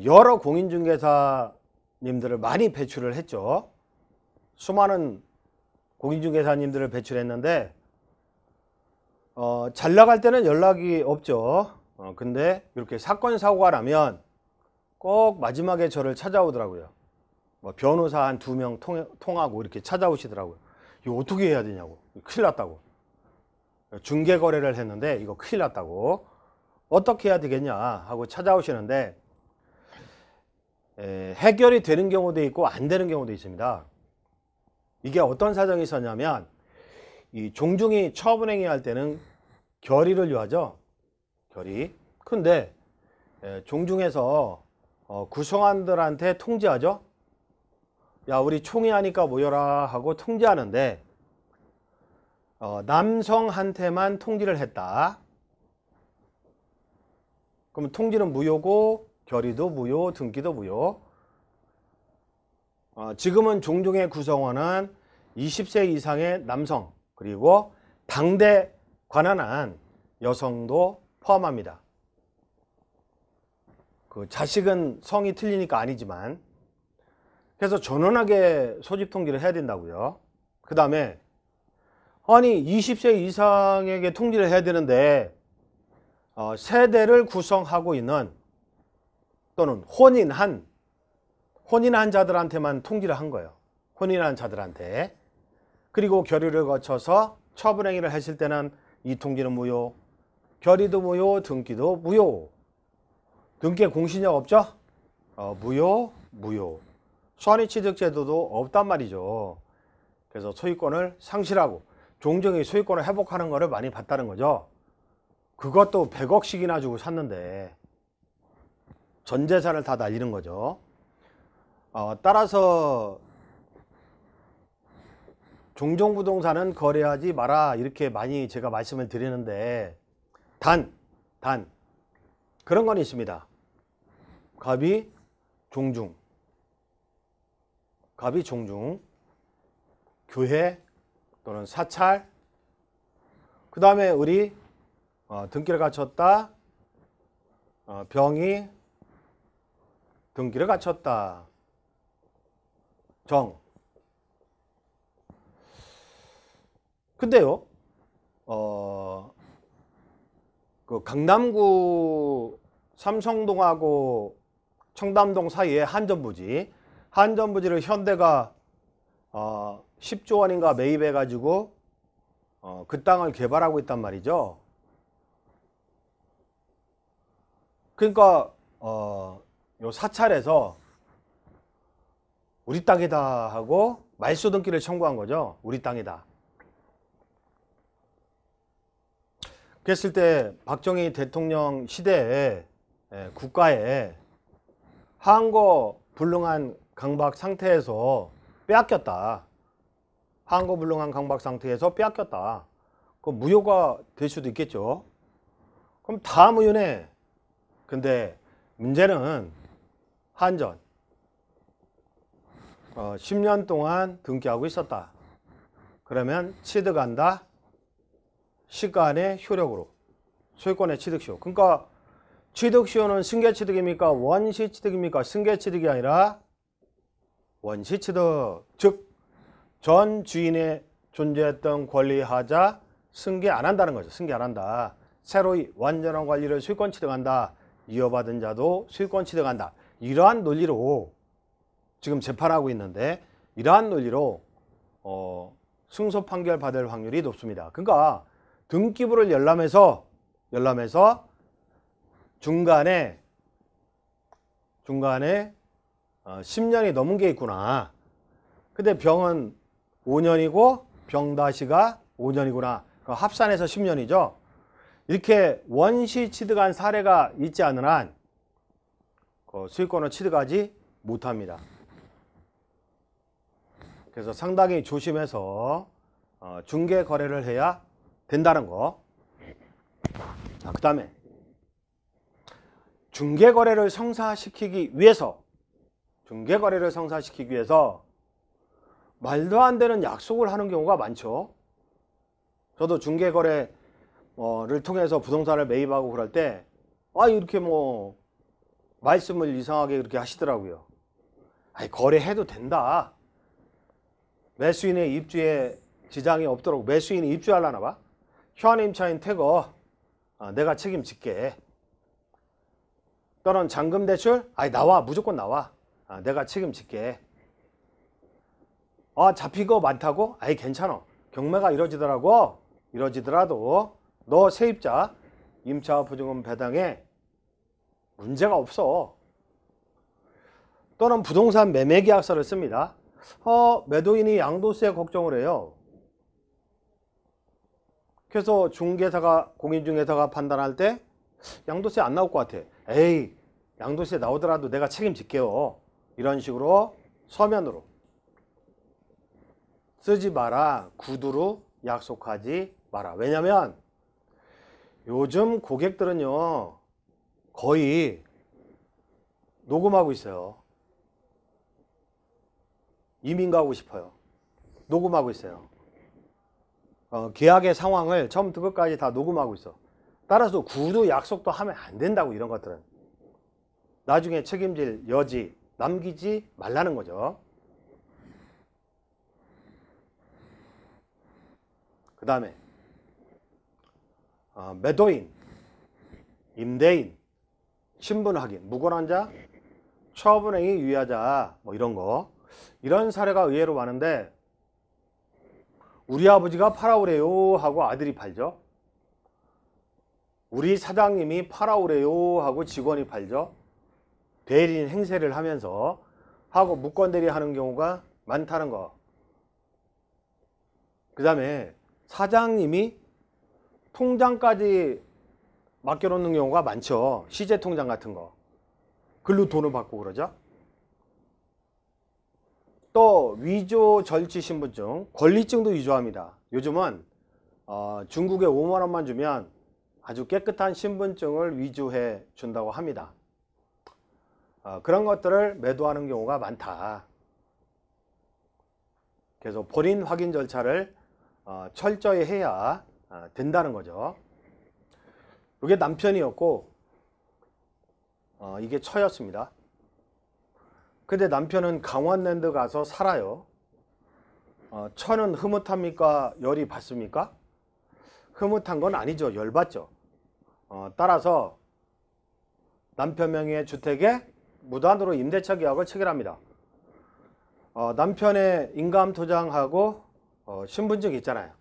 여러 공인중개사님들을 많이 배출을 했죠. 수많은 공인중개사님들을 배출했는데 잘 나갈 때는 연락이 없죠. 근데 이렇게 사건 사고가 나면 꼭 마지막에 저를 찾아오더라고요. 뭐 변호사 한 2명 통하고 이렇게 찾아오시더라고요. 이거 어떻게 해야 되냐고. 큰일 났다고. 중개거래를 했는데 이거 큰일 났다고. 어떻게 해야 되겠냐 하고 찾아오시는데 해결이 되는 경우도 있고 안 되는 경우도 있습니다. 이게 어떤 사정이 있었냐면 이 종중이 처분행위 할 때는 결의를 요하죠. 결의. 근데 종중에서 구성원들한테 통지하죠. 야 우리 총회하니까 모여라 하고 통지하는데 남성한테만 통지를 했다. 그럼 통지는 무효고 결의도 무효, 등기도 무효. 지금은 종중의 구성원은 20세 이상의 남성 그리고 당대 관한한 여성도 포함합니다. 그 자식은 성이 틀리니까 아니지만, 그래서 전원하게 소집 통지를 해야 된다고요. 그 다음에 아니 20세 이상에게 통지를 해야 되는데 세대를 구성하고 있는 또는 혼인한 자들한테만 통지를 한 거예요. 혼인한 자들한테. 그리고 결의를 거쳐서 처분행위를 했을 때는 이 통지는 무효, 결의도 무효, 등기도 무효. 등기에 공신력 없죠? 무효. 선의취득제도도 없단 말이죠. 그래서 소유권을 상실하고 종종이 소유권을 회복하는 거를 많이 봤다는 거죠. 그것도 100억씩이나 주고 샀는데 전 재산을 다 날리는 거죠. 따라서 종종부동산은 거래하지 마라 이렇게 많이 제가 말씀을 드리는데 단 그런 건 있습니다. 갑이 종중, 교회 또는 사찰, 그 다음에 우리 등기를 갖췄다, 병이 등기를 갖췄다, 정. 근데요, 그 강남구 삼성동하고 청담동 사이에 한전부지를 현대가 10조 원인가 매입해 가지고 그 땅을 개발하고 있단 말이죠. 그러니까 요 사찰에서 우리 땅이다 하고 말소 등기를 청구한 거죠. 우리 땅이다. 그랬을 때 박정희 대통령 시대에 국가에 한거 불능한 강박 상태에서 빼앗겼다. 한거 불능한 강박 상태에서 빼앗겼다. 그 무효가 될 수도 있겠죠. 그럼 다 무효네. 근데 문제는 한전 10년 동안 등기하고 있었다. 그러면 취득한다. 시간의 효력으로. 소유권의 취득시효. 그러니까 취득시효는 승계취득입니까? 원시취득입니까? 승계취득이 아니라 원시취득. 즉 전 주인의 존재했던 권리하자 승계 안 한다는 거죠. 승계 안 한다. 새로이 완전한 관리를 소유권 취득한다. 이어받은 자도 소유권 취득한다. 이러한 논리로 지금 재판하고 있는데 이러한 논리로 승소 판결 받을 확률이 높습니다. 그러니까 등기부를 열람해서 중간에 10년이 넘은 게 있구나. 근데 병은 5년이고 병다시가 5년이구나. 합산해서 10년이죠. 이렇게 원시 취득한 사례가 있지 않은 한 수익권을 취득하지 못합니다. 그래서 상당히 조심해서 중개 거래를 해야 된다는 거. 자, 그 다음에 중개 거래를 성사시키기 위해서 말도 안 되는 약속을 하는 경우가 많죠. 저도 중개 거래를 통해서 부동산을 매입하고 그럴 때 이렇게 말씀을 이상하게 그렇게 하시더라고요. 거래해도 된다. 매수인의 입주에 지장이 없도록 매수인이 입주하려나 봐. 현임차인 퇴거 내가 책임질게. 또는 잔금 대출 나와. 무조건 나와. 내가 책임질게. 잡힌 거 많다고? 괜찮아. 경매가 이뤄지더라도 너 세입자 임차 보증금 배당에 문제가 없어. 또는 부동산 매매 계약서를 씁니다. 매도인이 양도세 걱정을 해요. 그래서 공인중개사가 판단할 때 양도세 안 나올 것 같아. 양도세 나오더라도 내가 책임질게요. 이런 식으로 서면으로 쓰지 마라. 구두로 약속하지 마라. 왜냐면 요즘 고객들은요 거의 녹음하고 있어요. 이민 가고 싶어요. 녹음하고 있어요. 계약의 상황을 처음부터 끝까지 다 녹음하고 있어. 따라서 구두 약속도 하면 안 된다고. 이런 것들은 나중에 책임질 여지 남기지 말라는 거죠. 그 다음에 매도인, 임대인, 신분확인, 무권한자, 처분행위 유의하자 뭐 이런 거, 이런 사례가 의외로 많은데 우리 아버지가 팔아오래요 하고 아들이 팔죠. 우리 사장님이 팔아오래요 하고 직원이 팔죠. 대리인 행세를 하면서 하고 무권대리 하는 경우가 많다는 거. 그 다음에 사장님이 통장까지 맡겨놓는 경우가 많죠. 시제통장 같은 거. 글로 돈을 받고 그러죠. 또 위조 절취 신분증, 권리증도 위조합니다. 요즘은 중국에 5만 원만 주면 아주 깨끗한 신분증을 위조해 준다고 합니다. 그런 것들을 매도하는 경우가 많다. 그래서 본인 확인 절차를 철저히 해야 된다는 거죠. 이게 남편이었고 이게 처였습니다. 근데 남편은 강원랜드 가서 살아요. 처는 흐뭇합니까? 열이 받습니까? 흐뭇한 건 아니죠. 열받죠. 따라서 남편 명의의 주택에 무단으로 임대차 계약을 체결합니다. 남편의 인감토장하고 신분증 있잖아요.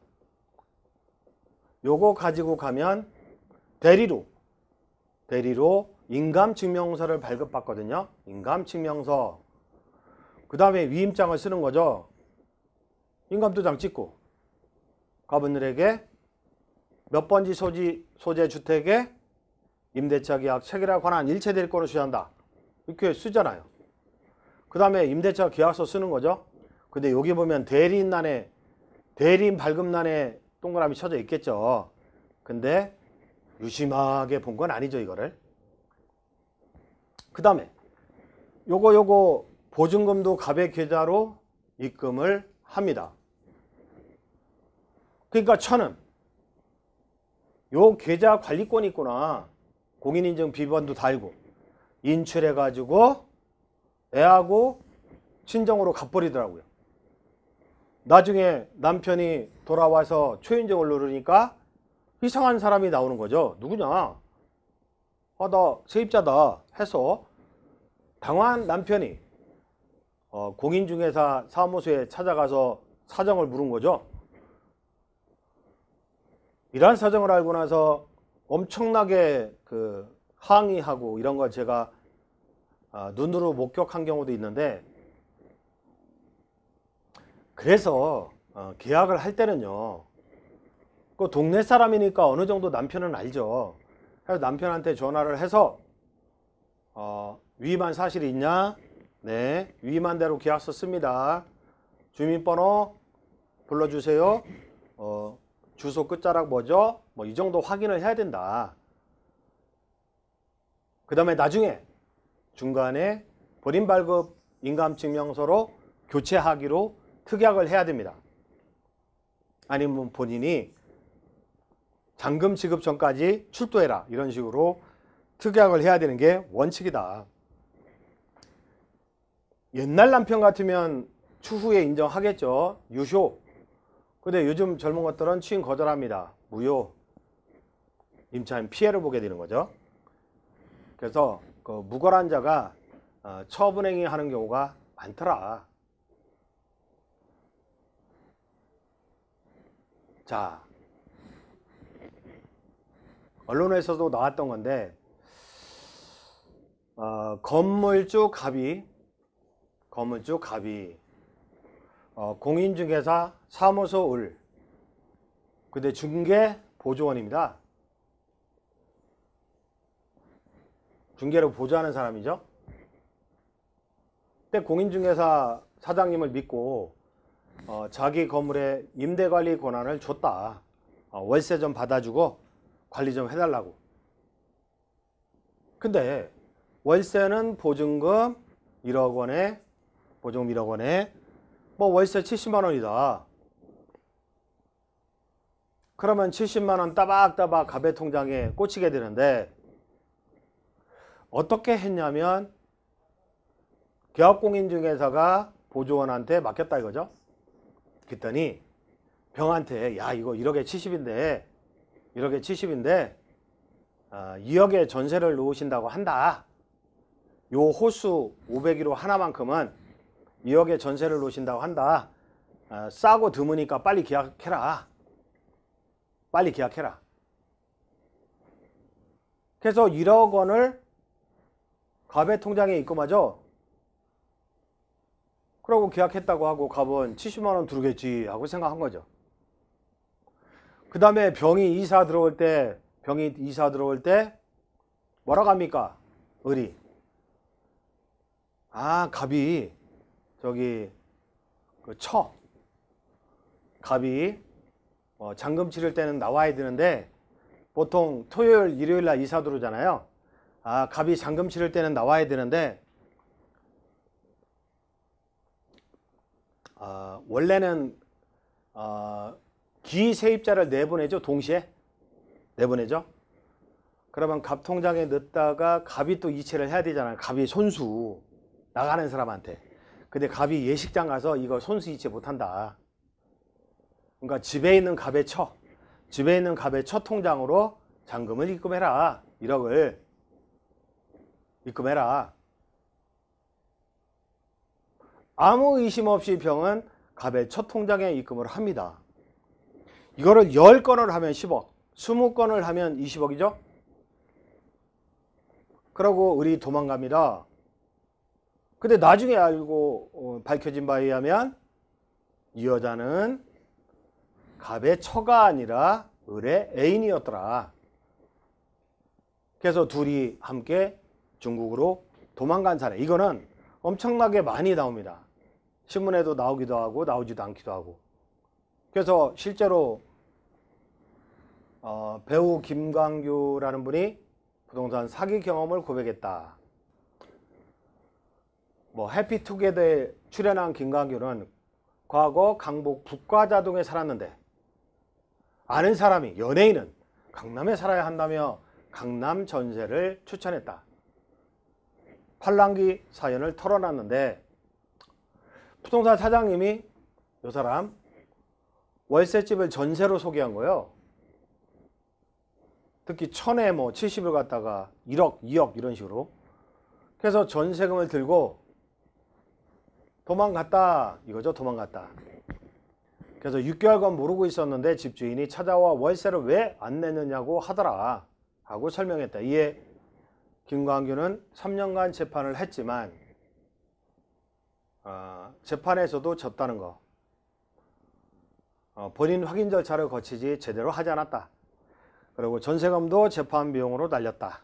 요거 가지고 가면 대리로 인감증명서를 발급받거든요. 인감증명서. 그 다음에 위임장을 쓰는 거죠. 인감도장 찍고 가분들에게 몇 번지 소재 주택에 임대차 계약 체결할 관한 일체 대리권을 수여한다. 이렇게 쓰잖아요. 그 다음에 임대차 계약서 쓰는 거죠. 근데 여기 보면 대리인 발급란에 동그라미 쳐져 있겠죠. 근데 유심하게 본 건 아니죠, 이거를. 그 다음에 요거 보증금도 갑의 계좌로 입금을 합니다. 그러니까 처는 요 계좌 관리권이 있구나. 공인인증 비번도 달고 인출해 가지고 애하고 친정으로 갚버리더라고요. 나중에 남편이 돌아와서 초인종을 누르니까 이상한 사람이 나오는 거죠. 누구냐? 나 세입자다 해서 당황한 남편이 공인중개사 사무소에 찾아가서 사정을 물은 거죠. 이러한 사정을 알고 나서 엄청나게 항의하고 이런 걸 제가 눈으로 목격한 경우도 있는데, 그래서 계약을 할 때는요, 그 동네 사람이니까 어느 정도 남편은 알죠. 그래서 남편한테 전화를 해서 위임한 사실이 있냐? 네, 위임한 대로 계약서 씁니다. 주민번호 불러주세요. 주소 끝자락 뭐죠? 뭐 이 정도 확인을 해야 된다. 그 다음에 나중에 중간에 본인 발급 인감증명서로 교체하기로 특약을 해야 됩니다. 아니면 본인이 잔금 지급 전까지 출두해라, 이런 식으로 특약을 해야 되는 게 원칙이다. 옛날 남편 같으면 추후에 인정하겠죠. 유효. 근데 요즘 젊은 것들은 추인 거절합니다. 무효. 임차인 피해를 보게 되는 거죠. 그래서 무권한 자가 처분행위 하는 경우가 많더라. 자, 언론에서도 나왔던 건데, 건물주 갑이 공인중개사 사무소 을, 근데 중개 보조원입니다. 중개를 보조하는 사람이죠. 근데 공인중개사 사장님을 믿고 자기 건물에 임대관리 권한을 줬다. 월세 좀 받아주고 관리 좀 해달라고. 근데 월세는 보증금 1억 원에 보증금 1억 원에 뭐 월세 70만 원이다. 그러면 70만 원 따박따박 갑의 통장에 꽂히게 되는데, 어떻게 했냐면 계약공인중개사가 보조원한테 맡겼다 이거죠. 그랬더니 병한테 야 이거 1억에 70인데 1억에 70인데 2억에 전세를 놓으신다고 한다. 요 호수 501호 하나만큼은 2억에 전세를 놓으신다고 한다. 싸고 드무니까 빨리 계약해라. 빨리 계약해라. 그래서 1억 원을 갑의 통장에 입금하죠. 그러고 계약했다고 하고 갑은 70만 원 들어오겠지 하고 생각한 거죠. 그 다음에 병이 이사 들어올 때 뭐라고 합니까? 을이. 갑이 저기 갑이 잔금 치를 때는 나와야 되는데 보통 토요일 일요일 날 이사 들어오잖아요. 갑이 잔금 치를 때는 나와야 되는데 원래는 기세입자를 내보내죠. 동시에 내보내죠. 그러면 갑 통장에 넣었다가 갑이 또 이체를 해야 되잖아요. 갑이 손수 나가는 사람한테. 근데 갑이 예식장 가서 이거 손수 이체 못한다. 그러니까 집에 있는 갑의 첫 통장으로 잔금을 입금해라. 1억을 입금해라. 아무 의심 없이 병은 갑의 첫 통장에 입금을 합니다. 이거를 10건을 하면 10억, 20건을 하면 20억이죠. 그러고 을이 도망갑니다. 근데 나중에 알고 밝혀진 바에 의하면 이 여자는 갑의 처가 아니라 을의 애인이었더라. 그래서 둘이 함께 중국으로 도망간 사례. 이거는 엄청나게 많이 나옵니다. 신문에도 나오기도 하고 나오지도 않기도 하고. 그래서 실제로 배우 김광규라는 분이 부동산 사기 경험을 고백했다. 해피투게더에 출연한 김광규는 과거 강북 북과자동에 살았는데 아는 사람이 연예인은 강남에 살아야 한다며 강남 전세를 추천했다. 팔랑귀 사연을 털어놨는데 부동산 사장님이 이 사람 월세집을 전세로 소개한 거예요. 특히 천에 70을 갖다가 1억, 2억 이런 식으로. 그래서 전세금을 들고 도망갔다 이거죠. 도망갔다. 그래서 6개월간 모르고 있었는데 집주인이 찾아와 월세를 왜 안 내느냐고 하더라 하고 설명했다. 이에 김광규는 3년간 재판을 했지만 재판에서도 졌다는 거. 본인 확인 절차를 거치지 제대로 하지 않았다. 그리고 전세금도 재판 비용으로 날렸다.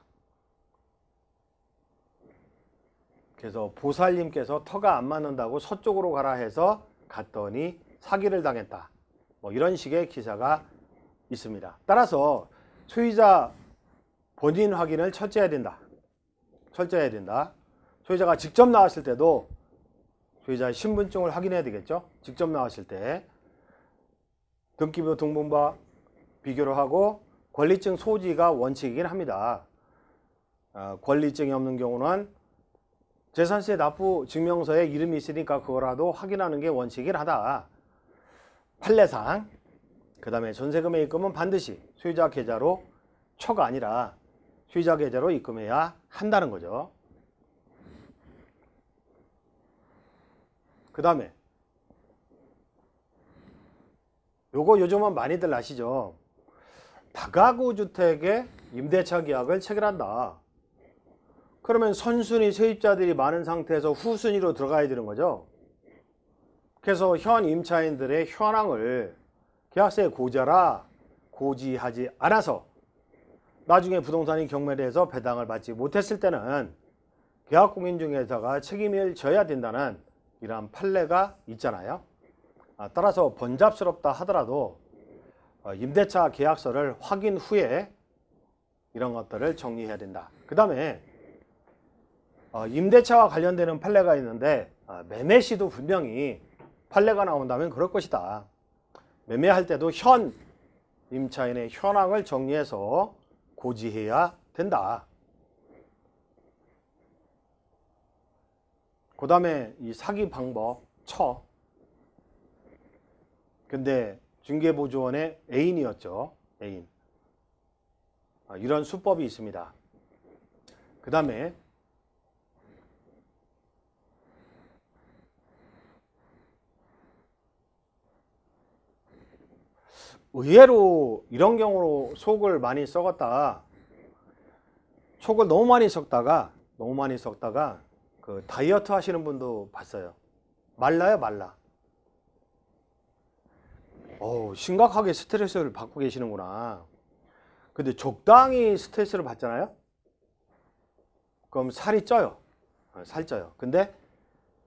그래서 보살님께서 터가 안 맞는다고 서쪽으로 가라 해서 갔더니 사기를 당했다. 이런 식의 기사가 있습니다. 따라서 소유자 본인 확인을 철저히 해야 된다. 철저히 해야 된다. 소유자가 직접 나왔을 때도 소유자의 신분증을 확인해야 되겠죠. 직접 나왔을 때 등기부 등본과 비교를 하고 권리증 소지가 원칙이긴 합니다. 권리증이 없는 경우는 재산세 납부 증명서에 이름이 있으니까 그거라도 확인하는 게 원칙이긴 하다. 판례상. 그 다음에 전세금의 입금은 반드시 소유자 계좌로 처가 아니라 소유자 계좌로 입금해야 한다는 거죠. 그 다음에 요거 요즘은 많이들 아시죠? 다가구 주택의 임대차 계약을 체결한다. 그러면 선순위 세입자들이 많은 상태에서 후순위로 들어가야 되는 거죠. 그래서 현 임차인들의 현황을 계약서에 고지하지 않아서 나중에 부동산이 경매돼서 배당을 받지 못했을 때는 계약공인중개사가 책임을 져야 된다는 이러한 판례가 있잖아요. 따라서 번잡스럽다 하더라도 임대차 계약서를 확인 후에 이런 것들을 정리해야 된다. 그 다음에 임대차와 관련되는 판례가 있는데 매매시도 분명히 판례가 나온다면 그럴 것이다. 매매할 때도 현 임차인의 현황을 정리해서 고지해야 된다. 그 다음에 이 사기 방법 근데 중개보조원의 애인이었죠. 애인. 이런 수법이 있습니다. 그 다음에 의외로 이런 경우로 속을 많이 썩었다. 속을 너무 많이 썩다가 그 다이어트 하시는 분도 봤어요. 말라요, 말라. 심각하게 스트레스를 받고 계시는구나. 근데 적당히 스트레스를 받잖아요. 그럼 살이 쪄요. 살쪄요. 근데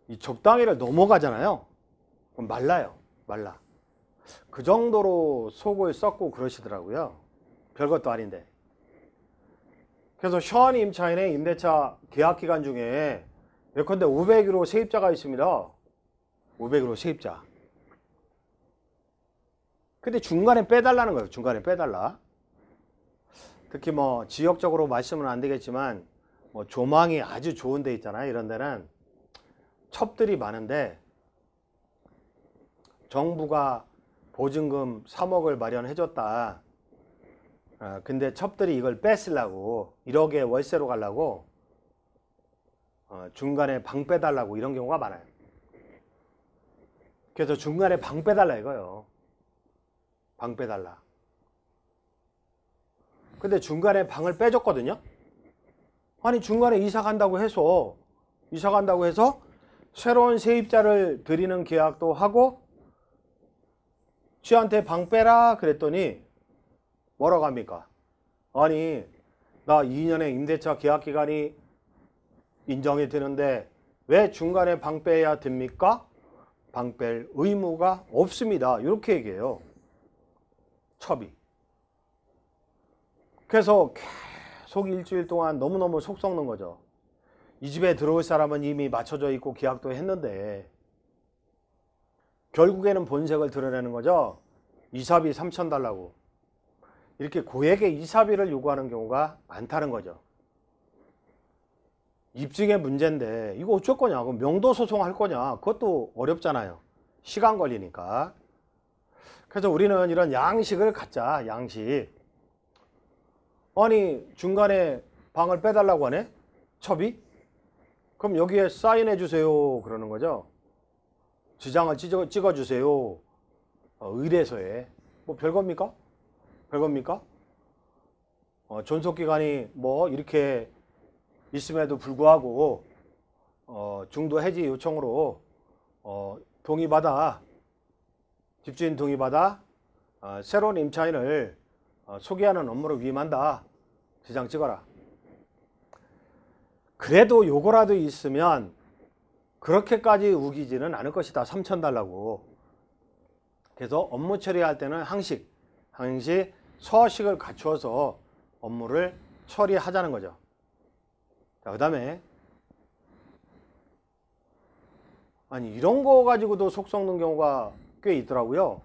이 적당히를 넘어가잖아요. 그럼 말라요. 말라. 그 정도로 속을 썩고 그러시더라고요. 별것도 아닌데. 그래서 시원히 임차인의 임대차 계약기간 중에 예컨대 500유로 세입자가 있습니다. 500유로 세입자. 근데 중간에 빼달라는 거예요. 중간에 빼달라. 특히 뭐 지역적으로 말씀은 안 되겠지만 뭐 조망이 아주 좋은 데 있잖아요. 이런 데는 첩들이 많은데 정부가 보증금 3억을 마련해 줬다. 근데 첩들이 이걸 뺏으려고 1억에 월세로 가려고 중간에 방 빼달라고 이런 경우가 많아요. 그래서 중간에 방 빼달라 이거요. 방 빼달라. 근데 중간에 방을 빼줬거든요. 아니 중간에 이사 간다고 해서 새로운 세입자를 들이는 계약도 하고 쥐한테 방 빼라 그랬더니 뭐라고 합니까? 아니 나 2년의 임대차 계약기간이 인정이 되는데 왜 중간에 방 빼야 됩니까? 방 뺄 의무가 없습니다. 이렇게 얘기해요. 첩이. 그래서 계속 일주일 동안 너무너무 속 썩는 거죠. 이 집에 들어올 사람은 이미 맞춰져 있고 계약도 했는데 결국에는 본색을 드러내는 거죠. 이사비 3천 달라고. 이렇게 고액의 이사비를 요구하는 경우가 많다는 거죠. 입증의 문제인데 이거 어쩔 거냐? 그럼 명도 소송할 거냐? 그것도 어렵잖아요. 시간 걸리니까. 그래서 우리는 이런 양식을 갖자. 양식. 아니 중간에 방을 빼달라고 하네? 첩이? 그럼 여기에 사인해 주세요 그러는 거죠. 지장을 찍어 주세요. 의뢰서에. 뭐 별겁니까? 별겁니까? 존속기간이 뭐 이렇게 있음에도 불구하고 중도 해지 요청으로 동의받아 집주인 동의받아 새로운 임차인을 소개하는 업무를 위임한다. 지장 찍어라. 그래도 요거라도 있으면 그렇게까지 우기지는 않을 것이다. 3천 달라고. 그래서 업무 처리할 때는 항시 서식을 갖추어서 업무를 처리하자는 거죠. 자, 그 다음에 아니 이런 거 가지고도 속 썩는 경우가 꽤 있더라고요.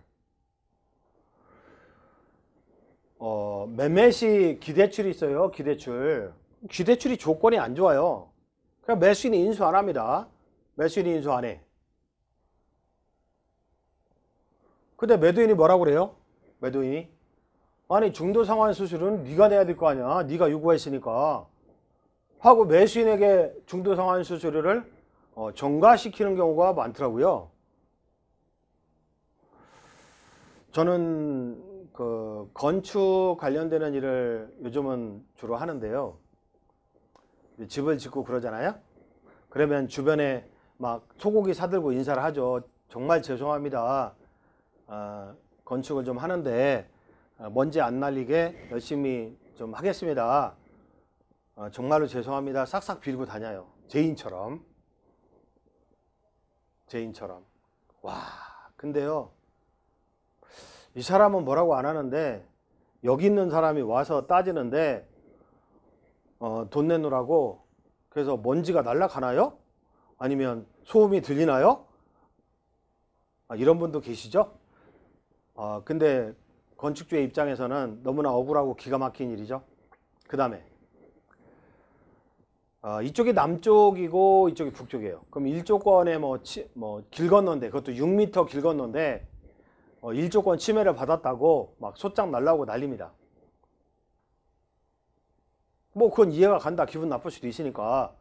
매매시 기대출이 있어요. 기대출이 조건이 안 좋아요. 그냥 매수인이 인수 안 합니다. 매수인이 인수 안 해. 근데 매도인이 뭐라고 그래요? 매도인이 아니 중도상환 수수료는 네가 내야 될 거 아니야. 네가 요구했으니까 하고 매수인에게 중도상환 수수료를 전가시키는 경우가 많더라고요. 저는 그 건축 관련되는 일을 요즘은 주로 하는데요. 집을 짓고 그러잖아요. 그러면 주변에 막 소고기 사들고 인사를 하죠. 정말 죄송합니다. 건축을 좀 하는데 먼지 안 날리게 열심히 좀 하겠습니다. 정말로 죄송합니다. 싹싹 빌고 다녀요. 죄인처럼. 와, 근데요. 이 사람은 뭐라고 안 하는데 여기 있는 사람이 와서 따지는데 돈 내놓으라고 그래서 먼지가 날아가나요? 아니면 소음이 들리나요? 이런 분도 계시죠? 근데 건축주의 입장에서는 너무나 억울하고 기가 막힌 일이죠. 그 다음에 이쪽이 남쪽이고 이쪽이 북쪽이에요. 그럼 1조권에 길 건너인데, 그것도 6m 길 건너인데 1조권 침해를 받았다고 막 소장 날라오고 난립니다. 뭐 그건 이해가 간다. 기분 나쁠 수도 있으니까.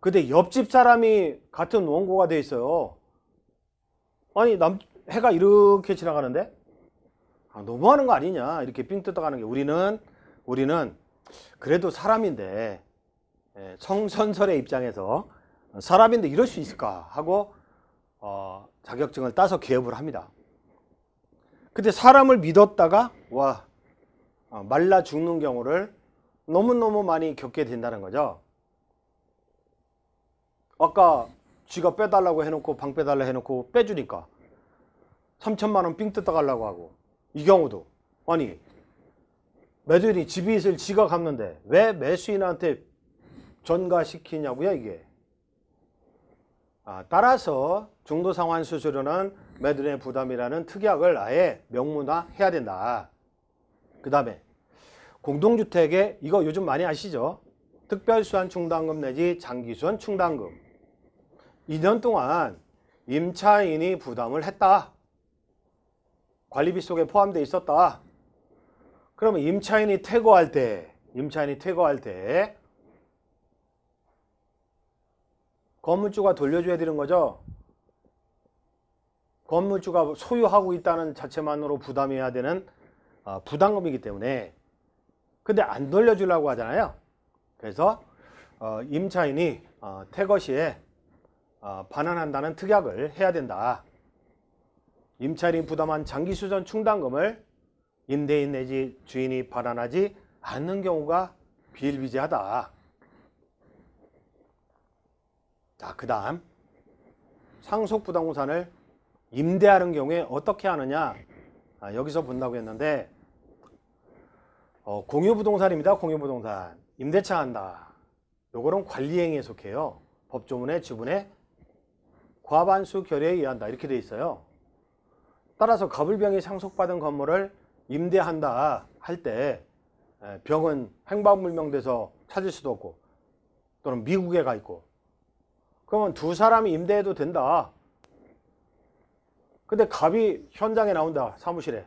근데 옆집 사람이 같은 원고가 돼 있어요. 아니 해가 이렇게 지나가는데 너무하는 거 아니냐, 이렇게 삥 뜯어가는 게. 우리는 그래도 사람인데, 성선설의 입장에서 사람인데 이럴 수 있을까 하고 자격증을 따서 개업을 합니다. 근데 사람을 믿었다가 말라 죽는 경우를 너무너무 많이 겪게 된다는 거죠. 아까 쥐가 빼달라고 해놓고, 방 빼달라 해놓고 빼주니까 3천만 원 삥 뜯어가려고 하고, 이 경우도 아니 매도인이 집이익을 지가 갚는데 왜 매수인한테 전가시키냐고요, 이게. 따라서 중도상환수수료는 매도인의 부담이라는 특약을 아예 명문화해야 된다. 그 다음에 공동주택에 이거 요즘 많이 아시죠? 특별수완 충당금 내지 장기수완 충당금. 2년 동안 임차인이 부담을 했다. 관리비 속에 포함되어 있었다. 그러면 임차인이 퇴거할 때 건물주가 돌려줘야 되는 거죠. 건물주가 소유하고 있다는 자체만으로 부담해야 되는 부담금이기 때문에. 근데 안 돌려주려고 하잖아요. 그래서 임차인이 퇴거 시에 반환한다는 특약을 해야 된다. 임차인이 부담한 장기수선 충당금을 임대인 내지 주인이 반환하지 않는 경우가 비일비재하다. 자, 그 다음 상속부동산을 임대하는 경우에 어떻게 하느냐, 여기서 본다고 했는데, 공유부동산입니다. 공유부동산 임대차 한다. 요거는 관리행위에 속해요. 법조문의 지분의 과반수 결의에 의한다, 이렇게 돼 있어요. 따라서 갑을병이 상속받은 건물을 임대한다 할 때, 병은 행방불명돼서 찾을 수도 없고 또는 미국에 가 있고, 그러면 두 사람이 임대해도 된다. 근데 갑이 현장에 나온다, 사무실에.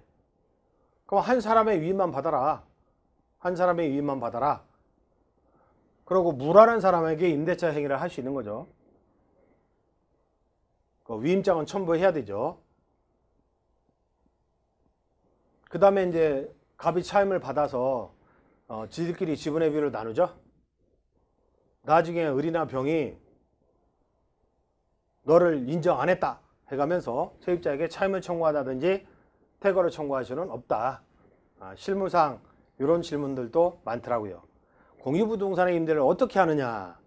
그럼 한 사람의 위임만 받아라. 그리고 무라는 사람에게 임대차 행위를 할 수 있는 거죠. 그 위임장은 첨부해야 되죠. 그 다음에 이제 갑이 차임을 받아서 지들끼리 지분의 비율을 나누죠. 나중에 을이나 병이 너를 인정 안 했다 해가면서 세입자에게 차임을 청구하다든지 퇴거를 청구할 수는 없다. 실무상 이런 질문들도 많더라고요. 공유부동산의 임대를 어떻게 하느냐.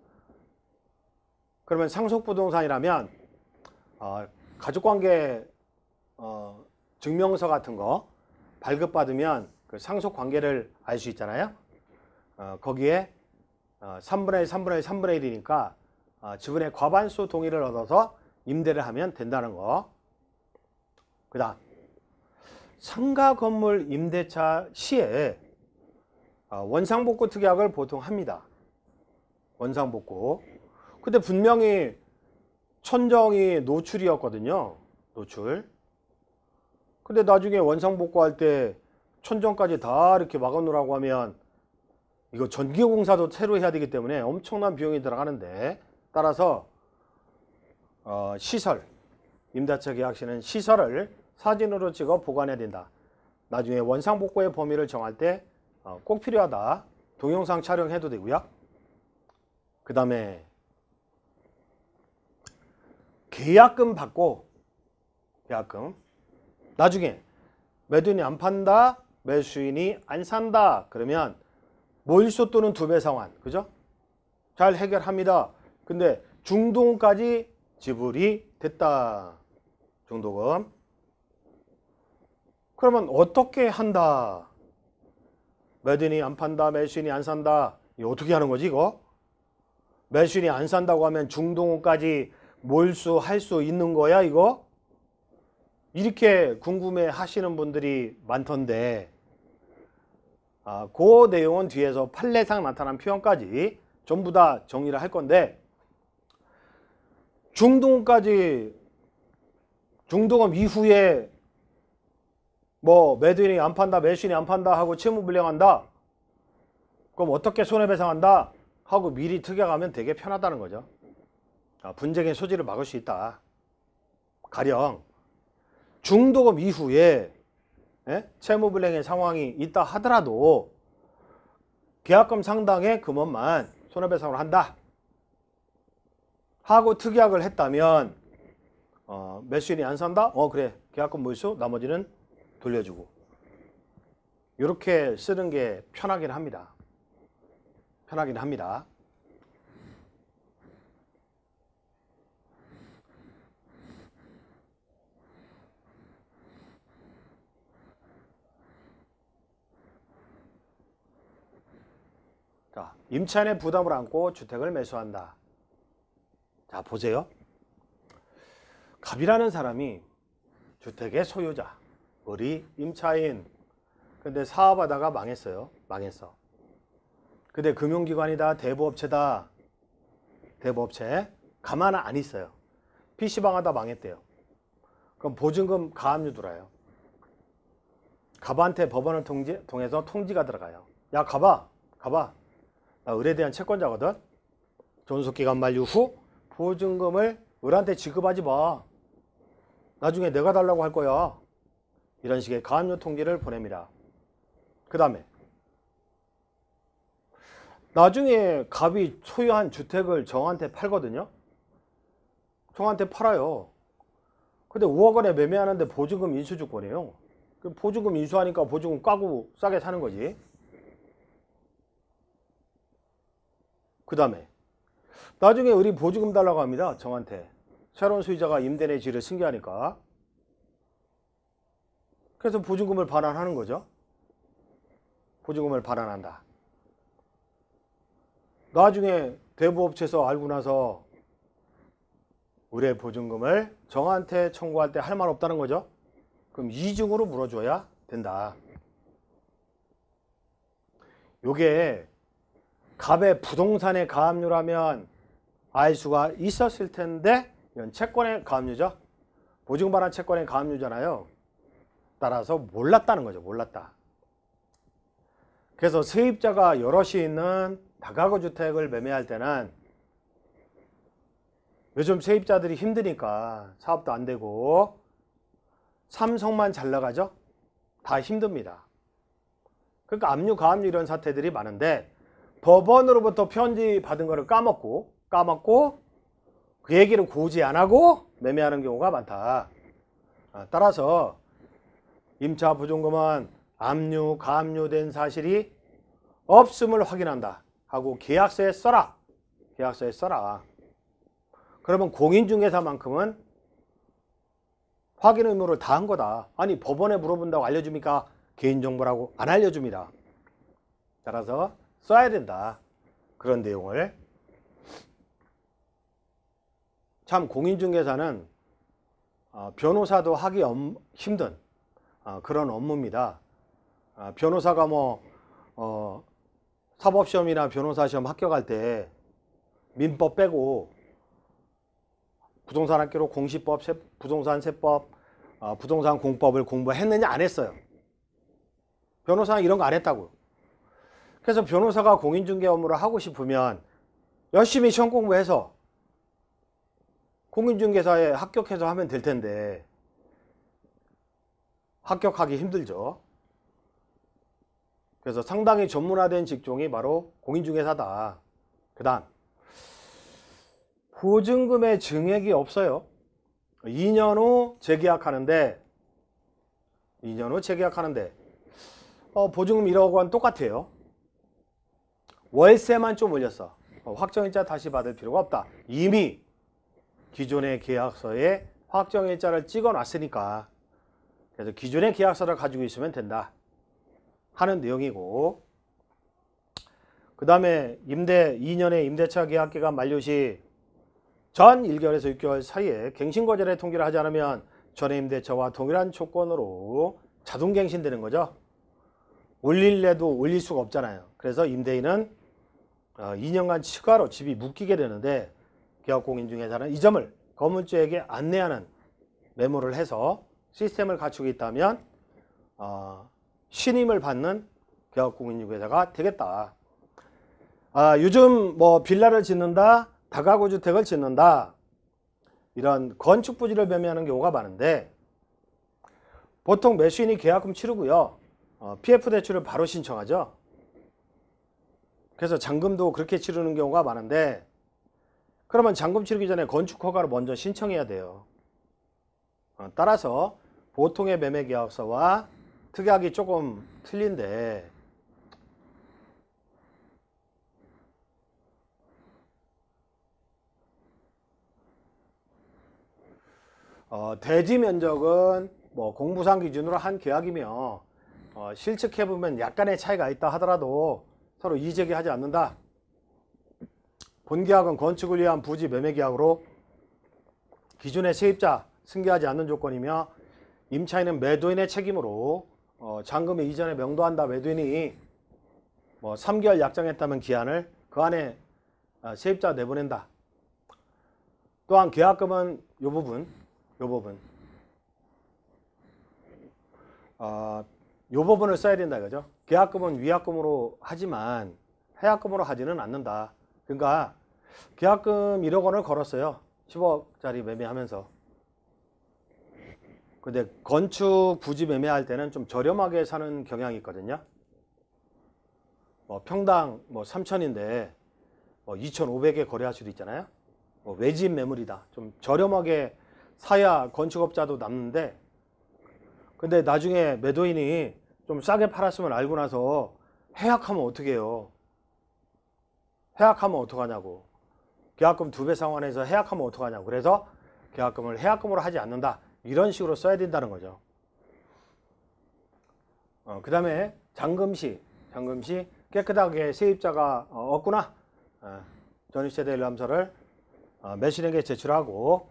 그러면 상속부동산이라면 가족관계 증명서 같은 거 발급받으면 그 상속관계를 알 수 있잖아요. 거기에 3분의 1, 3분의 1, 3분의 1이니까 지분의 과반수 동의를 얻어서 임대를 하면 된다는 거. 그 다음 상가 건물 임대차 시에 원상복구 특약을 보통 합니다. 원상복구. 근데 분명히 천정이 노출이었거든요. 노출. 근데 나중에 원상복구할 때 천정까지 다 이렇게 막아놓으라고 하면 이거 전기공사도 새로 해야 되기 때문에 엄청난 비용이 들어가는데, 따라서 시설, 임대차 계약시는 시설을 사진으로 찍어 보관해야 된다. 나중에 원상복구의 범위를 정할 때 꼭 필요하다. 동영상 촬영해도 되고요. 그 다음에 계약금 받고, 계약금 나중에 매도인이 안 판다, 매수인이 안 산다 그러면 몰수 또는 2배 상환, 그죠? 잘 해결합니다. 근데 중도금까지 지불이 됐다. 중도금. 그러면 어떻게 한다? 매도인이 안 판다, 매수인이 안 산다. 이거 어떻게 하는 거지, 이거? 매수인이 안 산다고 하면 중도금까지 몰수할 수 있는 거야, 이거? 이렇게 궁금해 하시는 분들이 많던데, 그 내용은 뒤에서 판례상 나타난 표현까지 전부 다 정리를 할 건데, 중도금까지, 중도금 이후에 뭐 매도인이 안 판다, 매수인이 안 판다 하고 채무불량한다. 그럼 어떻게 손해배상한다 하고 미리 특약하면 되게 편하다는 거죠. 분쟁의 소지를 막을 수 있다. 가령 중도금 이후에 채무불량의 상황이 있다 하더라도 계약금 상당의 금원만 손해배상을 한다 하고 특약을 했다면 매수인이 안 산다? 그래, 계약금 몰수, 나머지는 돌려주고. 이렇게 쓰는 게 편하긴 합니다. 편하긴 합니다. 자, 임차인의 부담을 안고 주택을 매수한다. 자, 보세요. 갑이라는 사람이 주택의 소유자, 우리 임차인. 근데 사업하다가 망했어요. 망했어. 근데 금융기관이다, 대부업체다, 대부업체 가만 안 있어요. PC방 하다 망했대요. 그럼 보증금 가압류 들어요. 갑한테 법원을 통해서 통지가 들어가요. 야, 갑아. 나 을에 대한 채권자거든. 존속기간 만료 후 보증금을 을한테 지급하지 마. 나중에 내가 달라고 할 거야. 이런 식의 가압류 통지를 보냅니다. 그 다음에 나중에 갑이 소유한 주택을 정한테 팔거든요. 정한테 팔아요. 근데 5억 원에 매매하는데 보증금 인수주권이에요. 보증금 인수하니까 보증금 까고 싸게 사는 거지. 그 다음에 나중에 을이 보증금 달라고 합니다. 정한테. 새로운 소유자가 임대 내 지를 승계하니까. 그래서 보증금을 반환하는 거죠. 보증금을 반환한다. 나중에 대부업체에서 알고 나서 을의 보증금을 정한테 청구할 때 할 말 없다는 거죠. 그럼 이중으로 물어줘야 된다. 요게 갑의 부동산의 가압류라면 알 수가 있었을 텐데, 이건 채권의 가압류죠. 보증금 반환 채권의 가압류잖아요. 따라서 몰랐다는 거죠. 몰랐다. 그래서 세입자가 여럿이 있는 다가구 주택을 매매할 때는 요즘 세입자들이 힘드니까 사업도 안 되고 삼성만 잘 나가죠. 다 힘듭니다. 그러니까 압류, 가압류 이런 사태들이 많은데, 법원으로부터 편지 받은 거를 까먹고 그 얘기를 고지 안 하고 매매하는 경우가 많다. 따라서 임차 보증금은 압류, 가압류된 사실이 없음을 확인한다 하고 계약서에 써라. 계약서에 써라. 그러면 공인중개사만큼은 확인 의무를 다 한 거다. 아니, 법원에 물어본다고 알려줍니까? 개인정보라고 안 알려줍니다. 따라서 써야 된다. 그런 내용을. 참 공인중개사는 변호사도 하기 힘든 그런 업무입니다. 변호사가 사법시험이나 변호사시험 합격할 때 민법 빼고 부동산 학교로 공시법, 부동산 세법, 부동산 공법을 공부했느냐 안 했어요. 변호사는 이런 거 안 했다고. 그래서 변호사가 공인중개 업무를 하고 싶으면 열심히 시험 공부해서 공인중개사에 합격해서 하면 될 텐데 합격하기 힘들죠. 그래서 상당히 전문화된 직종이 바로 공인중개사다. 그 다음 보증금의 증액이 없어요. 2년 후 재계약하는데 보증금 1억 원 똑같아요. 월세만 좀 올렸어. 확정일자 다시 받을 필요가 없다. 이미 기존의 계약서에 확정일자를 찍어 놨으니까. 그래서 기존의 계약서를 가지고 있으면 된다 하는 내용이고, 그 다음에 2년의 임대차 계약기간 만료 시 전 1개월에서 6개월 사이에 갱신거절의 통지를 하지 않으면 전의 임대차와 동일한 조건으로 자동 갱신되는 거죠. 올릴래도 올릴 수가 없잖아요. 그래서 임대인은 2년간 추가로 집이 묶이게 되는데 계약공인중개사는 이 점을 건물주에게 안내하는 메모를 해서 시스템을 갖추고 있다면 신임을 받는 계약공인중개사가 되겠다. 요즘 뭐 빌라를 짓는다, 다가구 주택을 짓는다, 이런 건축 부지를 매매하는 경우가 많은데 보통 매수인이 계약금 치르고요. PF 대출을 바로 신청하죠. 그래서 잔금도 그렇게 치르는 경우가 많은데 그러면 잔금 치르기 전에 건축 허가를 먼저 신청해야 돼요. 따라서 보통의 매매 계약서와 특약이 조금 틀린데 대지 면적은 뭐 공부상 기준으로 한 계약이며 실측해보면 약간의 차이가 있다 하더라도 서로 이의제기하지 않는다. 본계약은 건축을 위한 부지 매매 계약으로 기존의 세입자 승계하지 않는 조건이며 임차인은 매도인의 책임으로 잔금을 이전에 명도한다. 매도인이 뭐 3개월 약정했다면 기한을 그 안에 세입자 내보낸다. 또한 계약금은 요 부분 요 부분을 써야 된다 이거죠. 계약금은 위약금으로 하지만 해약금으로 하지는 않는다. 그러니까 계약금 1억 원을 걸었어요. 10억짜리 매매하면서. 근데 건축 부지 매매할 때는 좀 저렴하게 사는 경향이 있거든요. 평당 3천인데 2,500에 거래할 수도 있잖아요. 외집 매물이다. 좀 저렴하게 사야 건축업자도 남는데 근데 나중에 매도인이 좀 싸게 팔았으면 알고 나서 해약하면 어떻게 해요? 해약하면 어떡하냐고. 계약금 2배 상환해서 해약하면 어떡하냐고. 그래서 계약금을 해약금으로 하지 않는다. 이런 식으로 써야 된다는 거죠. 그 다음에 잔금시 깨끗하게 세입자가 없구나. 전입세대 일람서를 매수인에게 제출하고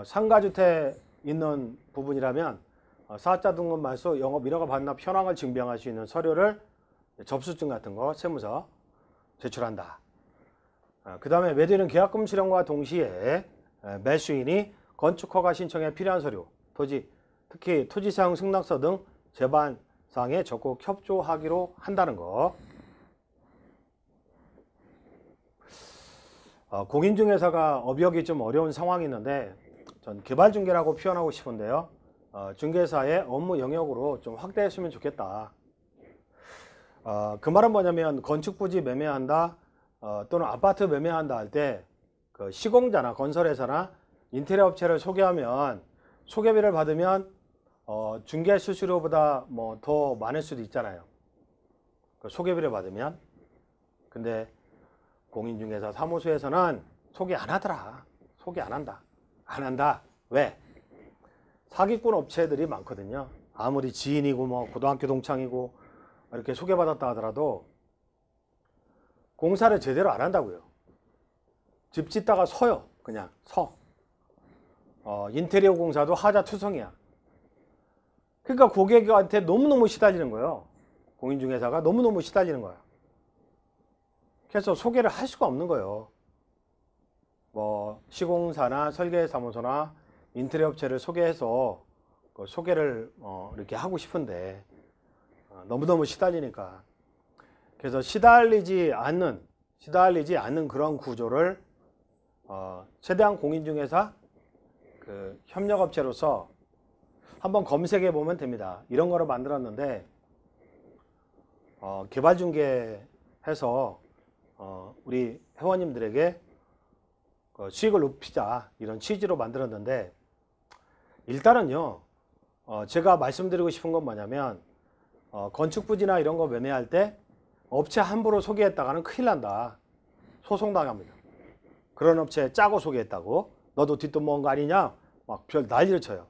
상가주택 있는 부분이라면 사업자 등급 말소 영업 인허가 반납 현황을 증명할 수 있는 서류를 접수증 같은 거 세무서 제출한다. 그 다음에 매도인은 계약금 실현과 동시에 매수인이 건축허가 신청에 필요한 서류, 특히 토지사용 승낙서 등 제반사항에 적극 협조하기로 한다는 거. 공인중개사가 업역이 좀 어려운 상황이 있는데 전 개발중개라고 표현하고 싶은데요. 중개사의 업무 영역으로 좀 확대했으면 좋겠다. 그 말은 뭐냐면 건축부지 매매한다 또는 아파트 매매한다 할 때 그 시공자나 건설회사나 인테리어 업체를 소개하면 소개비를 받으면 중개 수수료보다 더 많을 수도 있잖아요. 그 소개비를 받으면. 근데 공인중개사 사무소에서는 소개 안 하더라. 소개 안 한다. 안 한다. 왜? 사기꾼 업체들이 많거든요. 아무리 지인이고 고등학교 동창이고 이렇게 소개받았다 하더라도 공사를 제대로 안 한다고요. 집 짓다가 서요. 그냥 서. 인테리어 공사도 하자투성이야. 그러니까 고객한테 너무너무 시달리는 거예요. 공인중개사가 너무너무 시달리는 거야. 그래서 소개를 할 수가 없는 거예요. 시공사나 설계사무소나 인테리어 업체를 소개해서 소개를 이렇게 하고 싶은데 너무너무 시달리니까. 그래서 시달리지 않는 그런 구조를 최대한 공인중개사 그 협력업체로서 한번 검색해 보면 됩니다. 이런 거를 만들었는데 개발중개해서 우리 회원님들에게 수익을 높이자 이런 취지로 만들었는데 일단은요 제가 말씀드리고 싶은 건 뭐냐면 건축부지나 이런 거 매매할 때 업체 함부로 소개했다가는 큰일 난다. 소송당합니다. 그런 업체 짜고 소개했다고 너도 뒷돈 모은 거 아니냐 막 별 난리를 쳐요.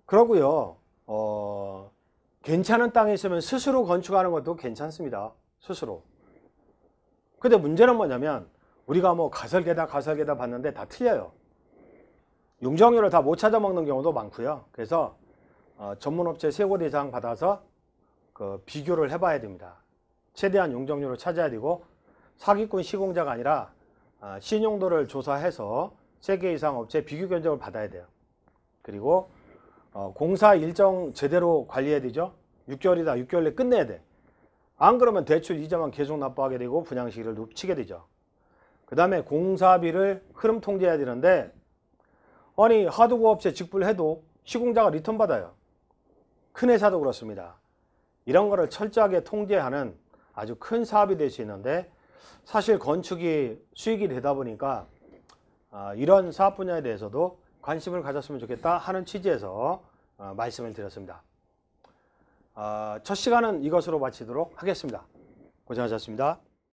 그러고요 괜찮은 땅에 있으면 스스로 건축하는 것도 괜찮습니다. 스스로. 근데 문제는 뭐냐면 우리가 가설계다 봤는데 다 틀려요. 용적률을 다 못 찾아먹는 경우도 많고요. 그래서 전문업체 세고 대상 받아서 비교를 해봐야 됩니다. 최대한 용적률을 찾아야 되고 사기꾼 시공자가 아니라 신용도를 조사해서 3개 이상 업체 비교 견적을 받아야 돼요. 그리고 공사 일정 제대로 관리해야 되죠. 6개월이다. 6개월 내에 끝내야 돼. 안 그러면 대출 이자만 계속 납부하게 되고 분양시기를 높이게 되죠. 그 다음에 공사비를 흐름 통제해야 되는데 아니 하도급 업체 직불해도 시공자가 리턴 받아요. 큰 회사도 그렇습니다. 이런 거를 철저하게 통제하는 아주 큰 사업이 될 수 있는데 사실 건축이 수익이 되다 보니까 이런 사업 분야에 대해서도 관심을 가졌으면 좋겠다 하는 취지에서 말씀을 드렸습니다. 첫 시간은 이것으로 마치도록 하겠습니다. 고생하셨습니다.